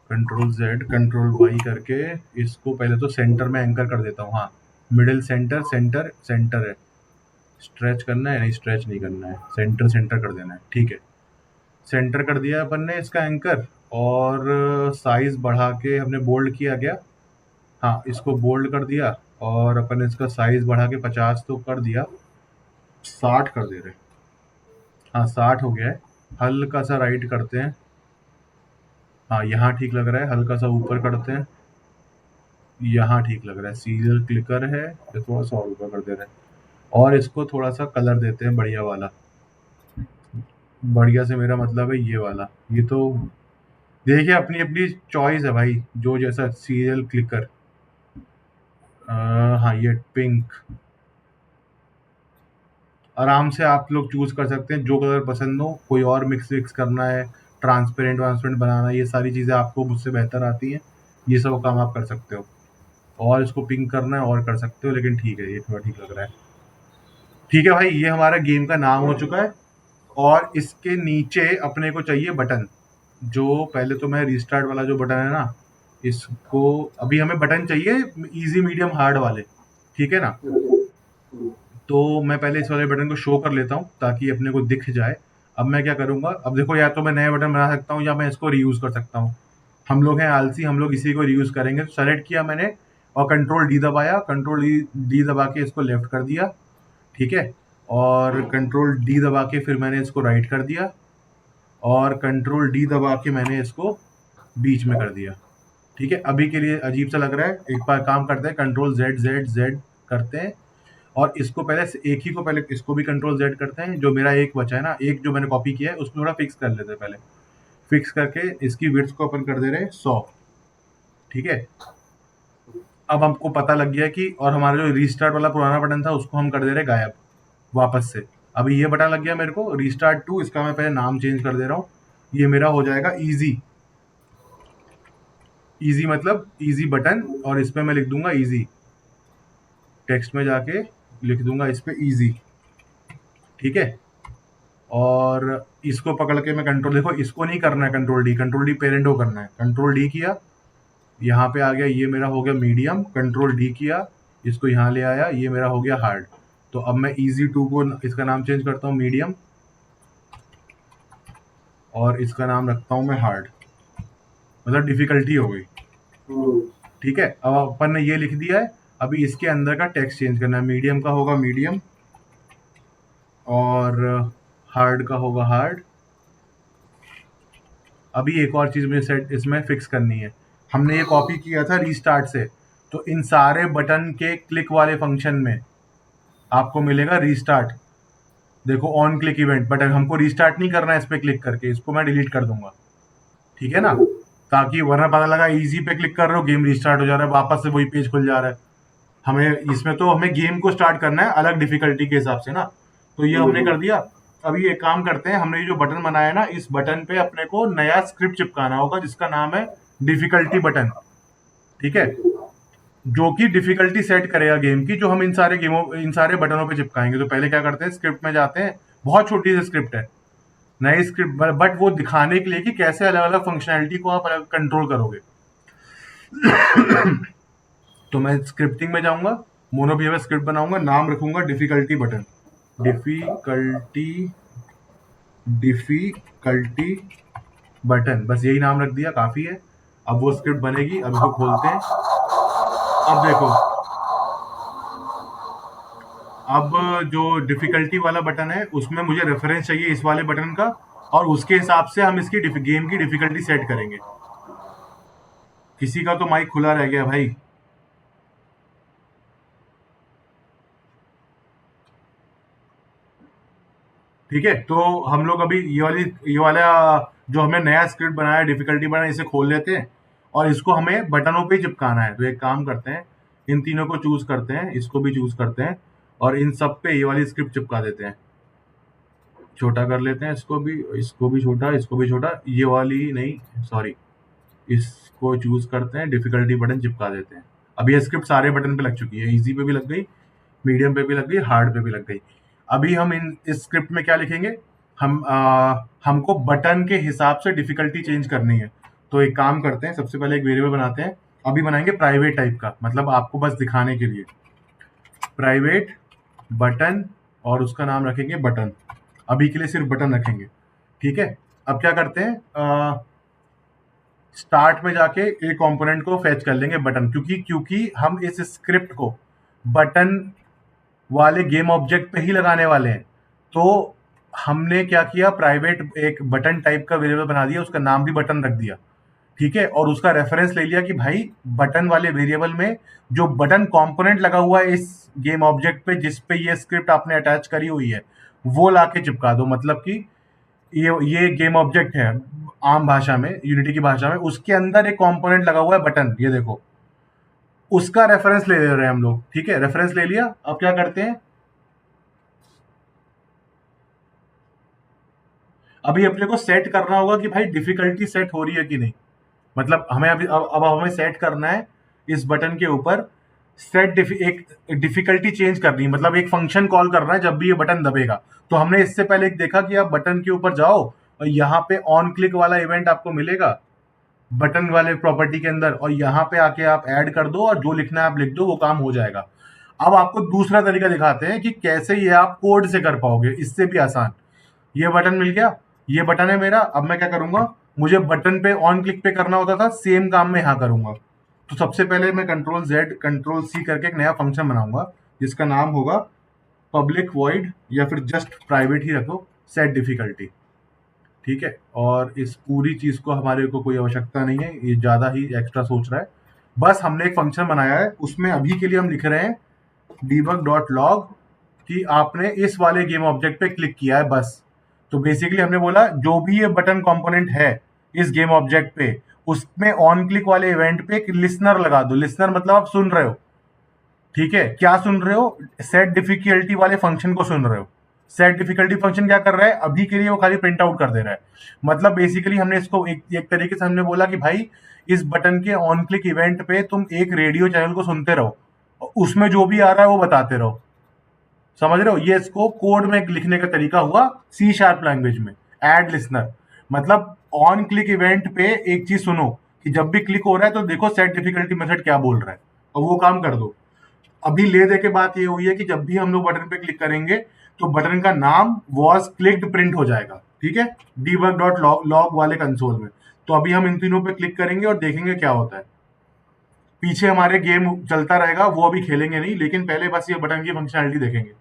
कंट्रोल जेड कंट्रोल वाई करके, इसको पहले तो सेंटर में एंकर कर देता हूँ। हाँ, मिडिल सेंटर, सेंटर सेंटर है। स्ट्रेच करना है, नहीं स्ट्रेच नहीं करना है, सेंटर सेंटर कर देना है। ठीक है, सेंटर कर दिया अपन ने इसका एंकर। और साइज बढ़ा के हमने बोल्ड किया क्या, हाँ इसको बोल्ड कर दिया। और अपन ने इसका साइज बढ़ा के 50 तो कर दिया, 60 कर दे रहे। हाँ 60 हो गया है। हल्का सा राइट करते हैं, हाँ यहाँ ठीक लग रहा है। हल्का सा ऊपर करते हैं, यहाँ ठीक लग रहा है। सीरियल क्लिकर है, तो थोड़ा सा और ऊपर कर दे रहे हैं। और इसको थोड़ा सा कलर देते हैं बढ़िया वाला। बढ़िया से मेरा मतलब है ये वाला। ये तो देखिए अपनी अपनी चॉइस है भाई, जो जैसा सीरियल क्लिकर। हाँ ये पिंक, आराम से आप लोग चूज कर सकते हैं जो कलर पसंद हो। कोई और मिक्स विक्स करना है, ट्रांसपेरेंट बनाना है, ये सारी चीज़ें आपको मुझसे बेहतर आती हैं, ये सब काम आप कर सकते हो। और इसको पिंग करना है और कर सकते हो, लेकिन ठीक है, ये थोड़ा ठीक लग रहा है। ठीक है भाई, ये हमारा गेम का नाम हो चुका है। और इसके नीचे अपने को चाहिए बटन। जो पहले तो मैं रिस्टार्ट वाला जो बटन है ना, इसको अभी हमें बटन चाहिए इजी मीडियम हार्ड वाले, ठीक है ना। तो मैं पहले इस वाले बटन को शो कर लेता हूँ ताकि अपने को दिख जाए। अब मैं क्या करूंगा, अब देखो, या तो मैं नया बटन बना सकता हूँ या मैं इसको रीयूज कर सकता हूँ। हम लोग हैं आलसी, हम लोग इसी को रीयूज करेंगे। तो सेलेक्ट किया मैंने और कंट्रोल डी दबाया, कंट्रोल डी दबा के इसको लेफ्ट कर दिया, ठीक है। और कंट्रोल डी दबा के फिर मैंने इसको राइट कर दिया, और कंट्रोल डी दबा के मैंने इसको बीच में कर दिया, ठीक है। अभी के लिए अजीब सा लग रहा है, एक बार काम करते हैं, कंट्रोल जेड जेड जेड करते हैं। और इसको पहले एक ही को पहले इसको भी कंट्रोल जेड करते हैं। जो मेरा एक बचा है ना, एक जो मैंने कॉपी किया है, उसको थोड़ा फिक्स कर लेते हैं पहले। फिक्स करके इसकी विड्थ को अपन कर दे रहे हैं 100, ठीक है। अब हमको पता लग गया कि, और हमारा जो रीस्टार्ट वाला पुराना बटन था उसको हम कर दे रहे हैं गायब वापस से। अभी ये बटन लग गया मेरे को रीस्टार्ट टू, इसका मैं पहले नाम चेंज कर दे रहा हूँ। ये मेरा हो जाएगा इजी। इजी मतलब इजी बटन, और इस पे मैं लिख दूंगा इजी। टेक्स्ट में जाके लिख दूंगा इस पे इजी, ठीक है। और इसको पकड़ के मैं कंट्रोल, देखो इसको नहीं करना है कंट्रोल डी पेरेंट को करना है। कंट्रोल डी किया, यहाँ पे आ गया, ये मेरा हो गया मीडियम। कंट्रोल डी किया, इसको यहाँ ले आया, ये मेरा हो गया हार्ड। तो अब मैं इजी टू को इसका नाम चेंज करता हूँ मीडियम, और इसका नाम रखता हूँ मैं हार्ड, मतलब डिफिकल्टी हो गई, ठीक है। अब अपन ने ये लिख दिया है। अभी इसके अंदर का टेक्स्ट चेंज करना है, मीडियम का होगा मीडियम, और हार्ड का होगा हार्ड। अभी एक और चीज मुझे सेट इसमें फिक्स करनी है। हमने ये कॉपी किया था रीस्टार्ट से, तो इन सारे बटन के क्लिक वाले फंक्शन में आपको मिलेगा रीस्टार्ट। देखो ऑन क्लिक इवेंट, बट हमको रीस्टार्ट नहीं करना है इस पे क्लिक करके, इसको मैं डिलीट कर दूंगा, ठीक है ना। ताकि वरना पता लगा इजी पे क्लिक कर रहे हो, गेम रीस्टार्ट हो जा रहा है, वापस से वही पेज खुल जा रहा है। हमें इसमें तो हमें गेम को स्टार्ट करना है अलग डिफिकल्टी के हिसाब से ना। तो ये हमने कर दिया। अभी एक काम करते हैं, हमने ये जो बटन बनाया ना, इस बटन पे अपने को नया स्क्रिप्ट चिपकाना होगा जिसका नाम है डिफिकल्टी बटन, ठीक है। जो कि डिफिकल्टी सेट करेगा गेम की, जो हम इन सारे बटनों पे चिपकाएंगे। तो पहले क्या करते हैं, स्क्रिप्ट में जाते हैं। बहुत छोटी सी स्क्रिप्ट है, नई स्क्रिप्ट, बट वो दिखाने के लिए कि कैसे अलग अलग फंक्शनैलिटी को आप अलग कंट्रोल करोगे। तो मैं स्क्रिप्टिंग में जाऊंगा, मोनो बिहेवियर स्क्रिप्ट बनाऊंगा, नाम रखूंगा difficulty button. Difficulty difficulty button, बस यही नाम रख दिया, काफी है। अब वो स्क्रिप्ट बनेगी, अब इसको खोलते हैं। अब देखो, अब जो डिफिकल्टी वाला बटन है उसमें मुझे रेफरेंस चाहिए इस वाले बटन का, और उसके हिसाब से हम इसकी गेम की डिफिकल्टी सेट करेंगे। किसी का तो माइक खुला रह गया भाई। ठीक है, तो हम लोग अभी ये वाला जो हमने नया स्क्रिप्ट बनाया, डिफिकल्टी बनाया, इसे खोल लेते हैं। और इसको हमें बटनों पे चिपकाना है। तो एक काम करते हैं, इन तीनों को चूज करते हैं, इसको भी चूज करते हैं, और इन सब पे ये वाली स्क्रिप्ट चिपका देते हैं। छोटा कर लेते हैं इसको भी छोटा, इसको भी छोटा, ये वाली नहीं, सॉरी, इसको चूज करते हैं, डिफिकल्टी बटन चिपका देते हैं। अब ये स्क्रिप्ट सारे बटन पे लग चुकी है, इजी पे भी लग गई, मीडियम पे भी लग गई, हार्ड पे भी लग गई। अभी हम इस स्क्रिप्ट में क्या लिखेंगे, हमको बटन के हिसाब से डिफिकल्टी चेंज करनी है। तो एक काम करते हैं, सबसे पहले एक वेरिएबल बनाते हैं। अभी बनाएंगे प्राइवेट टाइप का, मतलब आपको बस दिखाने के लिए, प्राइवेट बटन, और उसका नाम रखेंगे बटन। अभी के लिए सिर्फ बटन रखेंगे, ठीक है। अब क्या करते हैं, स्टार्ट में जाके एक कंपोनेंट को फेच कर लेंगे बटन, क्योंकि हम इस स्क्रिप्ट को बटन वाले गेम ऑब्जेक्ट पे ही लगाने वाले हैं। तो हमने क्या किया, प्राइवेट एक बटन टाइप का वेरिएबल बना दिया, उसका नाम भी बटन रख दिया, ठीक है। और उसका रेफरेंस ले लिया कि भाई बटन वाले वेरिएबल में जो बटन कंपोनेंट लगा हुआ है इस गेम ऑब्जेक्ट पे जिस पे ये स्क्रिप्ट आपने अटैच करी हुई है, वो लाके चिपका दो। मतलब कि ये गेम ऑब्जेक्ट है आम भाषा में, यूनिटी की भाषा में, उसके अंदर एक कंपोनेंट लगा हुआ है बटन, ये देखो, उसका रेफरेंस ले रहे हैं हम लोग, ठीक है। रेफरेंस ले लिया, अब क्या करते हैं, अभी अपने को सेट करना होगा कि भाई डिफिकल्टी सेट हो रही है कि नहीं। मतलब हमें अब हमें सेट करना है इस बटन के ऊपर एक डिफिकल्टी चेंज करनी है, मतलब एक फंक्शन कॉल करना है जब भी ये बटन दबेगा। तो हमने इससे पहले एक देखा कि आप बटन के ऊपर जाओ और यहाँ पे ऑन क्लिक वाला इवेंट आपको मिलेगा बटन वाले प्रॉपर्टी के अंदर, और यहाँ पे आके आप ऐड कर दो और जो लिखना है आप लिख दो, वो काम हो जाएगा। अब आपको दूसरा तरीका दिखाते हैं कि कैसे ये आप कोड से कर पाओगे, इससे भी आसान। ये बटन मिल गया, ये बटन है मेरा। अब मैं क्या करूंगा, मुझे बटन पे ऑन क्लिक पे करना होता था, सेम काम मैं यहाँ करूंगा। तो सबसे पहले मैं कंट्रोल जेड कंट्रोल सी करके एक नया फंक्शन बनाऊंगा जिसका नाम होगा पब्लिक वॉइड, या फिर जस्ट प्राइवेट ही रखो, सेट डिफिकल्टी। ठीक है, और इस पूरी चीज को हमारे को कोई आवश्यकता नहीं है, ये ज्यादा ही एक्स्ट्रा सोच रहा है। बस हमने एक फंक्शन बनाया है, उसमें अभी के लिए हम लिख रहे हैं debug.log कि आपने इस वाले गेम ऑब्जेक्ट पे क्लिक किया है बस। तो बेसिकली हमने बोला जो भी ये बटन कंपोनेंट है इस गेम ऑब्जेक्ट पे, उसमें ऑन क्लिक वाले इवेंट पे एक लिसनर लगा दो। लिसनर मतलब आप सुन रहे हो। ठीक है, क्या सुन रहे हो, सेट डिफिकल्टी वाले फंक्शन को सुन रहे हो। सेट डिफिकल्टी फंक्शन क्या कर रहा है, अभी के लिए वो खाली प्रिंट आउट कर दे रहा है। मतलब बेसिकली हमने इसको एक तरीके से हमने बोला कि भाई इस बटन के ऑन क्लिक इवेंट पे तुम एक रेडियो चैनल को सुनते रहो, और उसमें जो भी आ रहा है वो बताते रहो। समझ रहे हो, ये इसको कोड में लिखने का तरीका हुआ C# लैंग्वेज में, एड लिसनर। मतलब ऑन क्लिक इवेंट पे एक चीज सुनो कि जब भी क्लिक हो रहा है तो देखो सेट डिफिकल्टी मेथड क्या बोल रहा है, और वो काम कर दो। अभी ले दे के बात ये हुई है कि जब भी हम लोग बटन पे क्लिक करेंगे तो बटन का नाम वॉज क्लिक्ड प्रिंट हो जाएगा। ठीक है, debug.log वाले कंसोल में। तो अभी हम इन तीनों पे क्लिक करेंगे और देखेंगे क्या होता है। पीछे हमारे गेम चलता रहेगा, वो अभी खेलेंगे नहीं, लेकिन पहले बस ये बटन की फंक्शनैलिटी देखेंगे।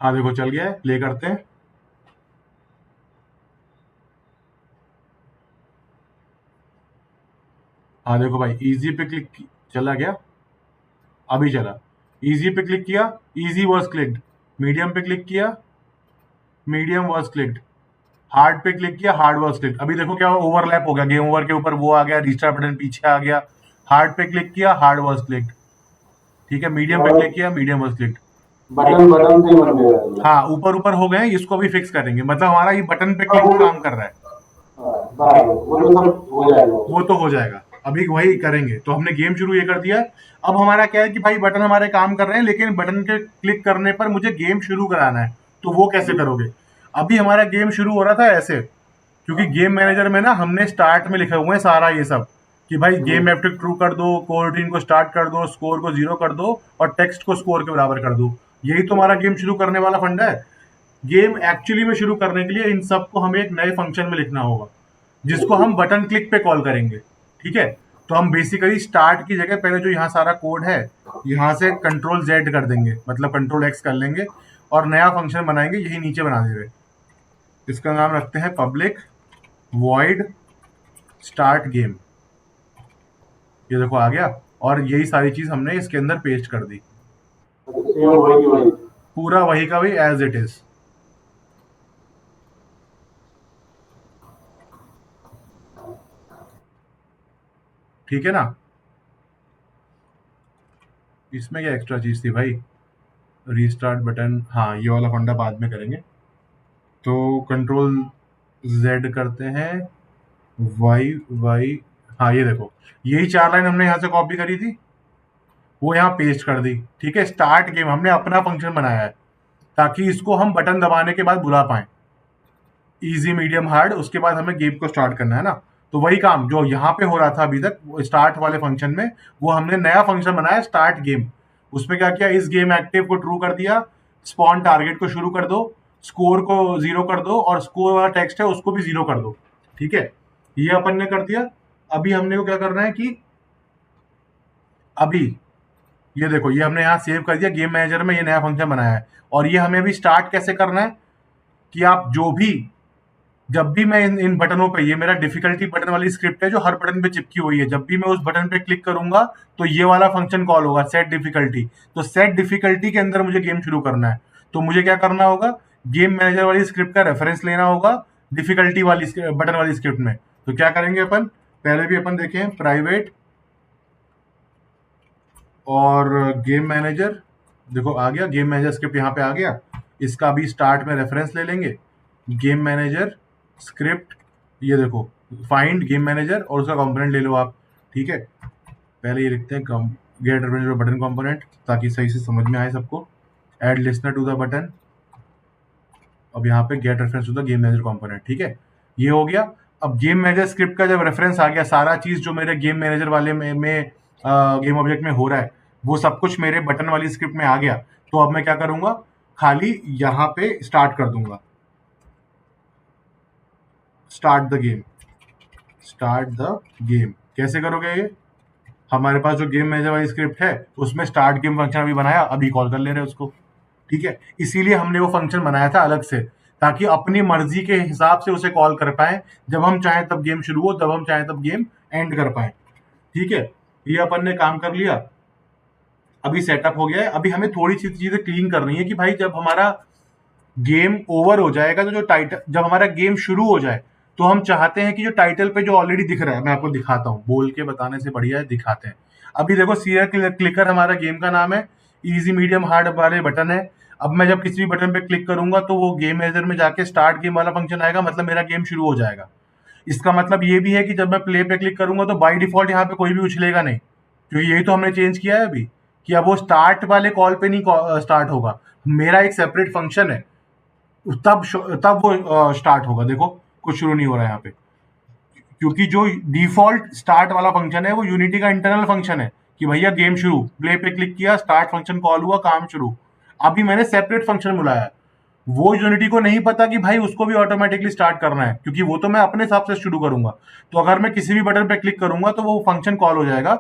हाँ देखो चल गया है, प्ले करते हैं। हाँ देखो भाई, इजी पे चला गया, अभी चला। इजी पे क्लिक किया, इजी वॉज क्लिक्ड। मीडियम पे क्लिक किया, मीडियम वॉज क्लिक्ड। हार्ड पे क्लिक किया, हार्ड वॉज क्लिक्ड। अभी देखो क्या ओवरलैप हो गया, गेम ओवर के ऊपर वो आ गया, रिस्टार्ट बटन पीछे आ गया। हार्ड पे क्लिक किया, हार्ड वॉज क्लिक्ड। ठीक है, मीडियम पे क्लिक किया, medium was clicked. Button button से ही बन गया। हाँ, ऊपर ऊपर हो गए, इसको भी फिक्स करेंगे। मतलब हमारा ये बटन पे क्लिक काम कर रहा है, बराबर, वो तो सब हो जाएगा। वो तो हो जाएगा, अभी वही करेंगे। तो हमने गेम शुरू ये कर दिया। अब हमारा क्या है कि भाई बटन हमारे काम कर रहे हैं, लेकिन बटन के क्लिक करने पर मुझे गेम शुरू कराना है। तो वो कैसे करोगे, अभी हमारा गेम शुरू हो रहा था ऐसे, क्योंकि गेम मैनेजर में ना हमने स्टार्ट में लिखे हुए हैं सारा ये सब कि भाई गेम एप्टिक ट्रू कर दो, कोर रूटीन को स्टार्ट कर दो, स्कोर को 0 कर दो, और टेक्स्ट को स्कोर के बराबर कर दो। यही तो हमारा गेम शुरू करने वाला फंडा है। गेम एक्चुअली में शुरू करने के लिए इन सबको हमें एक नए फंक्शन में लिखना होगा जिसको हम बटन क्लिक पे कॉल करेंगे। ठीक है, तो हम बेसिकली स्टार्ट की जगह पहले जो यहाँ सारा कोड है यहाँ से कंट्रोल Z कर देंगे, मतलब कंट्रोल X कर लेंगे, और नया फंक्शन बनाएंगे, यही नीचे बना दे रहे। इसका नाम रखते हैं पब्लिक वॉइड स्टार्ट गेम। ये देखो आ गया, और यही सारी चीज हमने इसके अंदर पेस्ट कर दी, सेम वही की वही। पूरा वही का वही एज इट इज। ठीक है ना, इसमें क्या एक्स्ट्रा चीज थी भाई, रीस्टार्ट बटन, हाँ ये वाला फंडा बाद में करेंगे। तो कंट्रोल Z करते हैं, वाई वाई, हाँ ये देखो यही 4 लाइन हमने यहाँ से कॉपी करी थी, वो यहाँ पेस्ट कर दी। ठीक है, स्टार्ट गेम हमने अपना फंक्शन बनाया है ताकि इसको हम बटन दबाने के बाद बुला पाए, इजी मीडियम हार्ड, उसके बाद हमें गेम को स्टार्ट करना है ना। तो वही काम जो यहाँ पे हो रहा था अभी तक स्टार्ट वाले फंक्शन में, वो हमने नया फंक्शन बनाया स्टार्ट गेम। उसमें क्या किया, इस गेम एक्टिव को ट्रू कर दिया, स्पॉन टारगेट को शुरू कर दो, स्कोर को 0 कर दो, और स्कोर वाला टेक्स्ट है उसको भी 0 कर दो। ठीक है, ये अपन ने कर दिया। अभी हमने को क्या करना है कि अभी ये देखो, ये हमने यहाँ सेव कर दिया गेम मैनेजर में, ये नया फंक्शन बनाया है। और ये हमें अभी स्टार्ट कैसे करना है कि आप जो भी, जब भी मैं इन बटनों पे, ये मेरा डिफिकल्टी बटन वाली स्क्रिप्ट है जो हर बटन पे चिपकी हुई है, जब भी मैं उस बटन पे क्लिक करूंगा तो ये वाला फंक्शन कॉल होगा सेट डिफिकल्टी। तो सेट डिफिकल्टी के अंदर मुझे गेम शुरू करना है, तो मुझे क्या करना होगा, गेम मैनेजर वाली स्क्रिप्ट का रेफरेंस लेना होगा डिफिकल्टी वाली बटन वाली स्क्रिप्ट में। तो क्या करेंगे अपन, पहले भी अपन देखें प्राइवेट और गेम मैनेजर, देखो आ गया गेम मैनेजर स्क्रिप्ट यहाँ पे आ गया। इसका अभी स्टार्ट में रेफरेंस ले लेंगे, गेम मैनेजर स्क्रिप्ट, ये देखो फाइंड गेम मैनेजर और उसका कंपोनेंट ले लो आप, ठीक है। पहले ये लिखते हैं गेट रेफरेंस बटन कंपोनेंट ताकि सही से समझ में आए सबको। Add listener to the button, अब यहाँ पे get reference to the game manager component, ठीक है, ये हो गया। अब गेम मैनेजर स्क्रिप्ट का जब रेफरेंस आ गया, सारा चीज जो मेरे गेम मैनेजर वाले में गेम ऑब्जेक्ट में हो रहा है वो सब कुछ मेरे बटन वाली स्क्रिप्ट में आ गया। तो अब मैं क्या करूंगा, खाली यहाँ पे स्टार्ट कर दूंगा, start the game, start the game. कैसे करोगे ये, हमारे पास जो गेम मैनेजर वाली स्क्रिप्ट है उसमें स्टार्ट गेम फंक्शन अभी बनाया, अभी कॉल कर ले रहे हैं उसको, ठीक है। इसीलिए हमने वो फंक्शन बनाया था अलग से, ताकि अपनी मर्जी के हिसाब से उसे कॉल कर पाए, जब हम चाहें तब गेम शुरू हो, जब हम चाहें तब गेम एंड कर पाए, ठीक है। ये अपन ने काम कर लिया, अभी सेटअप हो गया है। अभी हमें थोड़ी सी चीजें क्लीन करनी है कि भाई जब हमारा गेम ओवर हो जाएगा तो जो टाइटल, जब हमारा गेम शुरू हो जाए तो हम चाहते हैं कि जो टाइटल पे जो ऑलरेडी दिख रहा है, मैं आपको दिखाता हूँ, बोल के बताने से बढ़िया है दिखाते हैं। अभी देखो सीरियल क्लिकर हमारा गेम का नाम है, इजी मीडियम हार्ड वाले बटन है। अब मैं जब किसी भी बटन पे क्लिक करूंगा तो वो गेम मैनेजर में जाके स्टार्ट गेम वाला फंक्शन आएगा, मतलब मेरा गेम शुरू हो जाएगा। इसका मतलब ये भी है कि जब मैं प्ले पे क्लिक करूंगा तो बाय डिफॉल्ट यहाँ पे कोई भी उछलेगा नहीं, क्योंकि यही तो हमने चेंज किया है अभी, कि अब वो स्टार्ट वाले कॉल पे नहीं स्टार्ट होगा, मेरा एक सेपरेट फंक्शन है, तब वो स्टार्ट होगा। देखो कुछ शुरू नहीं हो रहा है यहाँ पे, क्योंकि जो डिफॉल्ट स्टार्ट वाला फंक्शन है वो यूनिटी का इंटरनल फंक्शन है कि भैया गेम शुरू, प्ले पे क्लिक किया, स्टार्ट फंक्शन कॉल हुआ, काम शुरू। अभी मैंने सेपरेट फंक्शन बुलाया है, वो यूनिटी को नहीं पता कि भाई उसको भी ऑटोमेटिकली स्टार्ट करना है, क्योंकि वो तो मैं अपने हिसाब से शुरू करूंगा। तो अगर मैं किसी भी बटन पे क्लिक करूंगा तो वो फंक्शन कॉल हो जाएगा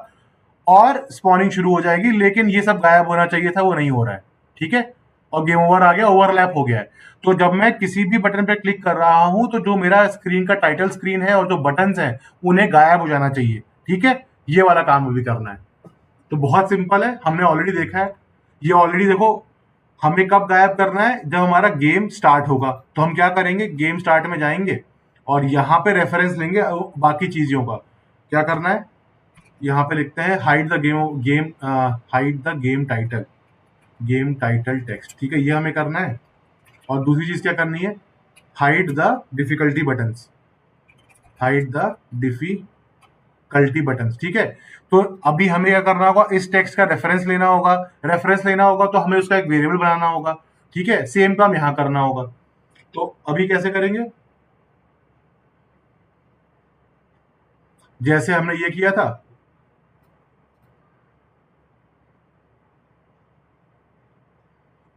और स्पॉनिंग शुरू हो जाएगी, लेकिन ये सब गायब होना चाहिए था, वो नहीं हो रहा है, ठीक है। और गेम ओवर आ गया, ओवरलैप हो गया है। तो जब मैं किसी भी बटन पे क्लिक कर रहा हूं तो जो मेरा स्क्रीन का टाइटल स्क्रीन है और जो बटन्स हैं उन्हें गायब हो जाना चाहिए, ठीक है। ये वाला काम अभी करना है। तो बहुत सिंपल है, हमने ऑलरेडी देखा है ये, ऑलरेडी देखो हमें कब गायब करना है, जब हमारा गेम स्टार्ट होगा। तो हम क्या करेंगे, गेम स्टार्ट में जाएंगे और यहाँ पे रेफरेंस लेंगे बाकी चीजों का। क्या करना है, यहाँ पे लिखते हैं hide the hide the game title text, ठीक है, ये हमें करना है। और दूसरी चीज क्या करनी है, hide the difficulty buttons, hide the difficulty buttons, ठीक है। तो अभी हमें क्या करना होगा, इस टेक्स्ट का रेफरेंस लेना होगा, रेफरेंस लेना होगा तो हमें उसका एक वेरिएबल बनाना होगा, ठीक है। सेम काम यहां करना होगा। तो अभी कैसे करेंगे, जैसे हमने ये किया था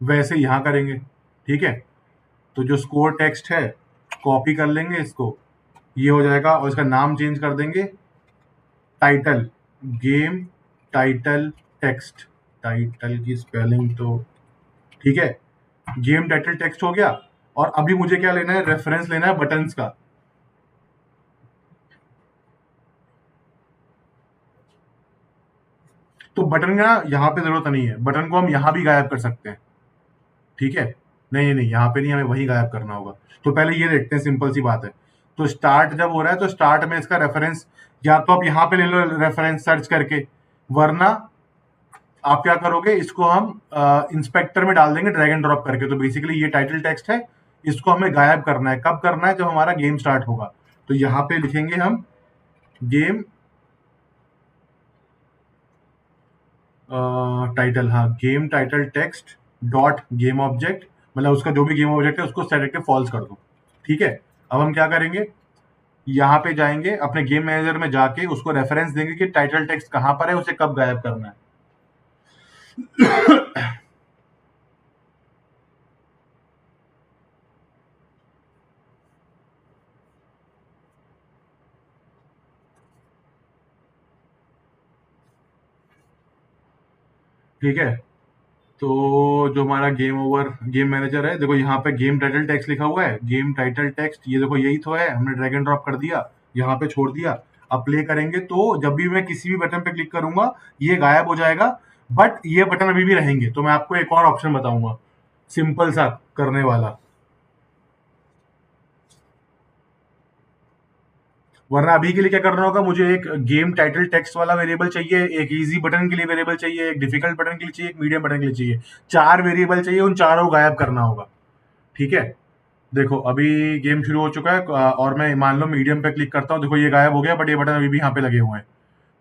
वैसे यहां करेंगे, ठीक है। तो जो स्कोर टेक्स्ट है कॉपी कर लेंगे इसको, ये हो जाएगा, और इसका नाम चेंज कर देंगे title, game title text, title की स्पेलिंग तो ठीक है, गेम टाइटल टेक्स्ट हो गया। और अभी मुझे क्या लेना है, रेफरेंस लेना है बटन्स का। तो बटन का यहाँ पे जरूरत नहीं है, बटन को हम यहाँ भी गायब कर सकते हैं, ठीक है। नहीं नहीं, यहाँ पे नहीं, हमें वही गायब करना होगा। तो पहले ये देखते हैं, सिंपल सी बात है। तो स्टार्ट जब हो रहा है तो स्टार्ट में इसका रेफरेंस या तो आप यहाँ पे ले लो रेफरेंस सर्च करके, वरना आप क्या करोगे, इसको हम इंस्पेक्टर में डाल देंगे ड्रैग एंड ड्रॉप करके। तो बेसिकली ये टाइटल टेक्स्ट है, इसको हमें गायब करना है। कब करना है, जब हमारा गेम स्टार्ट होगा। तो यहाँ पे लिखेंगे हम गेम टाइटल, हाँ, game title text dot game object, मतलब उसका जो भी गेम ऑब्जेक्ट है उसको सेट करके फॉल्स कर दो, ठीक है। अब हम क्या करेंगे, यहाँ पे जाएंगे अपने गेम मैनेजर में जाके उसको रेफरेंस देंगे कि टाइटल टेक्स्ट कहाँ पर है, उसे कब गायब करना है। ठीक है। तो जो हमारा गेम मैनेजर है, देखो यहाँ पे गेम टाइटल टेक्स्ट लिखा हुआ है, गेम टाइटल टेक्स्ट, ये देखो यही तो है, हमने ड्रैग एंड ड्रॉप कर दिया, यहाँ पे छोड़ दिया। अब प्ले करेंगे तो जब भी मैं किसी भी बटन पे क्लिक करूंगा ये गायब हो जाएगा, बट ये बटन अभी भी रहेंगे। तो मैं आपको एक और ऑप्शन बताऊंगा सिंपल सा करने वाला, वरना अभी के लिए क्या करना होगा, मुझे एक गेम टाइटल टेक्स्ट वाला वेरिएबल चाहिए, एक इजी बटन के लिए वेरिएबल चाहिए, एक डिफिकल्ट बटन के लिए चाहिए, एक मीडियम बटन के लिए चाहिए, 4 वेरिएबल चाहिए, उन चारों को गायब करना होगा। ठीक है, देखो अभी गेम शुरू हो चुका है और मैं मान लो मीडियम पे क्लिक करता हूँ, देखो ये गायब हो गया, बट ये बटन अभी भी यहाँ पे लगे हुए हैं।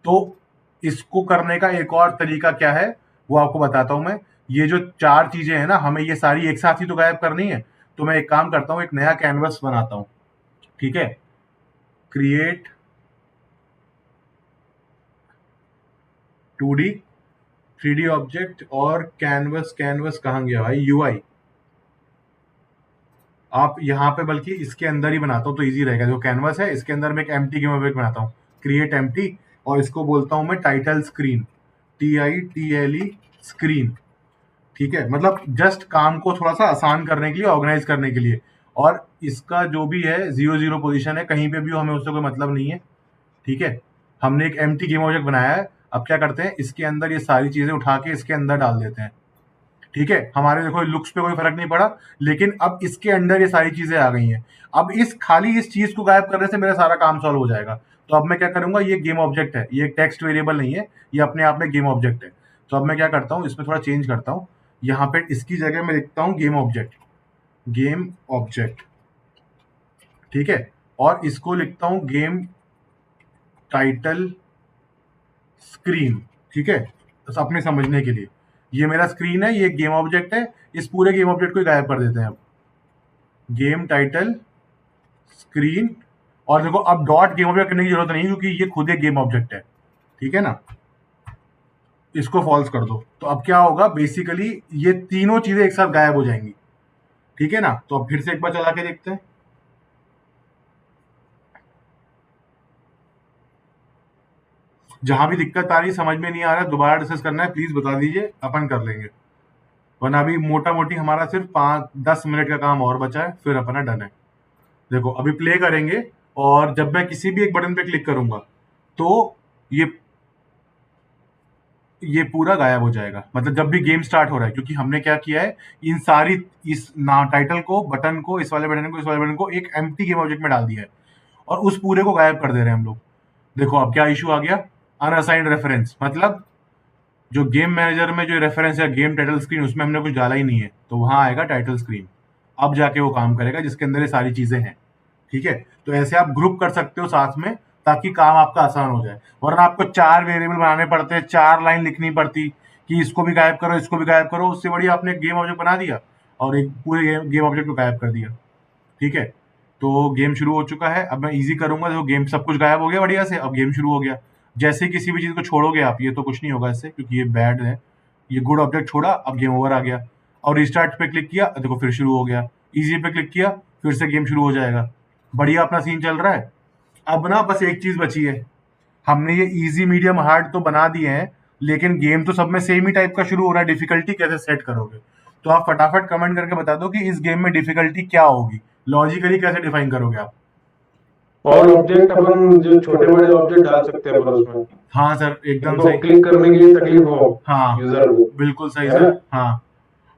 तो इसको करने का एक और तरीका क्या है वो आपको बताता हूँ मैं। ये जो चार चीजें हैं ना, हमें ये सारी एक साथ ही तो गायब करनी है। तो मैं एक काम करता हूँ, एक नया कैनवस बनाता हूँ। ठीक है, क्रिएट 2D 3D ऑब्जेक्ट और कैनवस। कैनवस कहाँ गया भाई, यूआई। आप यहाँ पे बल्कि इसके अंदर ही बनाता हूँ तो इजी रहेगा। जो कैनवस है इसके अंदर मैं एक एम्प्टी गेम ऑब्जेक्ट बनाता हूँ, क्रिएट एम्प्टी, और इसको बोलता हूँ मैं टाइटल स्क्रीन, TITLE स्क्रीन। ठीक है, मतलब जस्ट काम को थोड़ा सा आसान करने के लिए, ऑर्गेनाइज करने के लिए। और इसका जो भी है 0 0 पोजीशन है, कहीं पे भी हो, हमें उससे कोई मतलब नहीं है। ठीक है, हमने एक एम्प्टी गेम ऑब्जेक्ट बनाया है। अब क्या करते हैं, इसके अंदर ये सारी चीजें उठा के इसके अंदर डाल देते हैं। ठीक है, हमारे देखो लुक्स पे कोई फर्क नहीं पड़ा, लेकिन अब इसके अंदर ये सारी चीजें आ गई हैं। अब इस चीज को गायब करने से मेरा सारा काम सॉल्व हो जाएगा। तो अब मैं क्या करूंगा, ये गेम ऑब्जेक्ट है, ये टेक्स्ट वेरिएबल नहीं है, ये अपने आप में गेम ऑब्जेक्ट है। तो अब मैं क्या करता हूँ, इसमें थोड़ा चेंज करता हूँ। यहाँ पे इसकी जगह मैं लिखता हूँ गेम ऑब्जेक्ट, गेम ऑब्जेक्ट। ठीक है, और इसको लिखता हूँ गेम टाइटल स्क्रीन। ठीक है, बस अपने समझने के लिए, ये मेरा स्क्रीन है, ये गेम ऑब्जेक्ट है। इस पूरे गेम ऑब्जेक्ट को गायब कर देते हैं अब, गेम टाइटल स्क्रीन। और देखो अब डॉट गेम ऑब्जेक्ट करने की जरूरत नहीं, क्योंकि ये खुद एक गेम ऑब्जेक्ट है। ठीक है ना, इसको फॉल्स कर दो। तो अब क्या होगा, बेसिकली ये तीनों चीजें एक साथ गायब हो जाएंगी। ठीक है ना, तो अब फिर से एक बार चला के देखते हैं। जहां भी दिक्कत आ रही, समझ में नहीं आ रहा, दोबारा डिस्कस करना है, प्लीज बता दीजिए, अपन कर लेंगे। वरना अभी मोटा मोटी हमारा सिर्फ 5-10 मिनट का काम और बचा है, फिर अपना डन है। देखो अभी प्ले करेंगे, और जब मैं किसी भी एक बटन पे क्लिक करूंगा तो ये ये पूरा गायब हो जाएगा। मतलब जब भी गेम स्टार्ट हो रहा है, क्योंकि हमने क्या किया है, इन सारी इस ना टाइटल को, बटन को, इस वाले बटन को, इस वाले बटन को एक एम्प्टी गेम ऑब्जेक्ट में डाल दिया है, और उस पूरे को गायब कर दे रहे हैं हम लोग। देखो अब क्या इशू आ गया, अनअसाइंड रेफरेंस। मतलब जो गेम मैनेजर में जो रेफरेंस है गेम टाइटल स्क्रीन, उसमें हमने कुछ डाला ही नहीं है, तो वहां आएगा टाइटल स्क्रीन। अब जाके वो काम करेगा जिसके अंदर ये सारी चीजें हैं। ठीक है, तो ऐसे आप ग्रुप कर सकते हो साथ में, ताकि काम आपका आसान हो जाए। वरना आपको 4 वेरिएबल बनाने पड़ते हैं, 4 लाइन लिखनी पड़ती कि इसको भी गायब करो, इसको भी गायब करो। उससे बढ़िया आपने गेम ऑब्जेक्ट बना दिया और एक पूरे गेम ऑब्जेक्ट को गायब कर दिया। ठीक है, तो गेम शुरू हो चुका है। अब मैं इजी करूंगा, देखो गेम सब कुछ गायब हो गया बढ़िया से, अब गेम शुरू हो गया। जैसे ही किसी भी चीज को छोड़ोगे आप, ये तो कुछ नहीं होगा इससे, क्योंकि ये बैड है। ये गुड ऑब्जेक्ट छोड़ा, अब गेम ओवर आ गया। और रिस्टार्ट पे क्लिक किया, देखो फिर शुरू हो गया। इजी पे क्लिक किया, फिर से गेम शुरू हो जाएगा। बढ़िया अपना सीन चल रहा है। अब ना बस एक चीज बची है, हमने ये इजी मीडियम हार्ड तो बना दिए हैं, लेकिन गेम तो सब में सेम ही टाइप का शुरू हो रहा है। डिफिकल्टी कैसे सेट करोगे, तो आप फटाफट कमेंट करके बता दो कि इस गेम में डिफिकल्टी क्या होगी, लॉजिकली कैसे डिफाइन करोगे आप। और ऑब्जेक्ट अपन जो छोटे बड़े ऑब्जेक्ट डाल सकते हैं अपन उसमें, हाँ सर, एकदम जिनको सही। क्लिक करने के लिए तकलीफ हो हाँ, यूजर को, बिल्कुल सही है ना। सर। हाँ,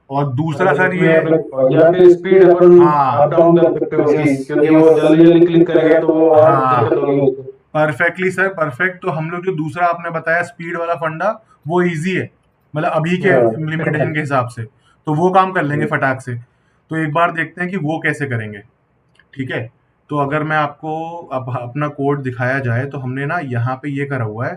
और दूसरा सर जिसमें ये, अपने या फिर स्पीड अपन हाँ, अप डाउन कर सकते हैं उसकी, यस क्योंकि वो यस, जल्दी जल्दी क्लिक करेगा तो वो और हाँ, दिक्कत होगी उसको। Perfectly sir, perfect. तो हम लोग जो दूसरा आपने बताया स्पीड वाला फंडा, वो इजी है, मतलब अभी के हाँ। इम्प्लीमेंटेशन के हिसाब से, तो वो काम कर लेंगे फटाक से। तो एक बार देखते हैं कि वो कैसे करेंगे। ठीक है, तो अगर मैं आपको अब अपना कोड दिखाया जाए, तो हमने ना यहाँ पे ये करा हुआ है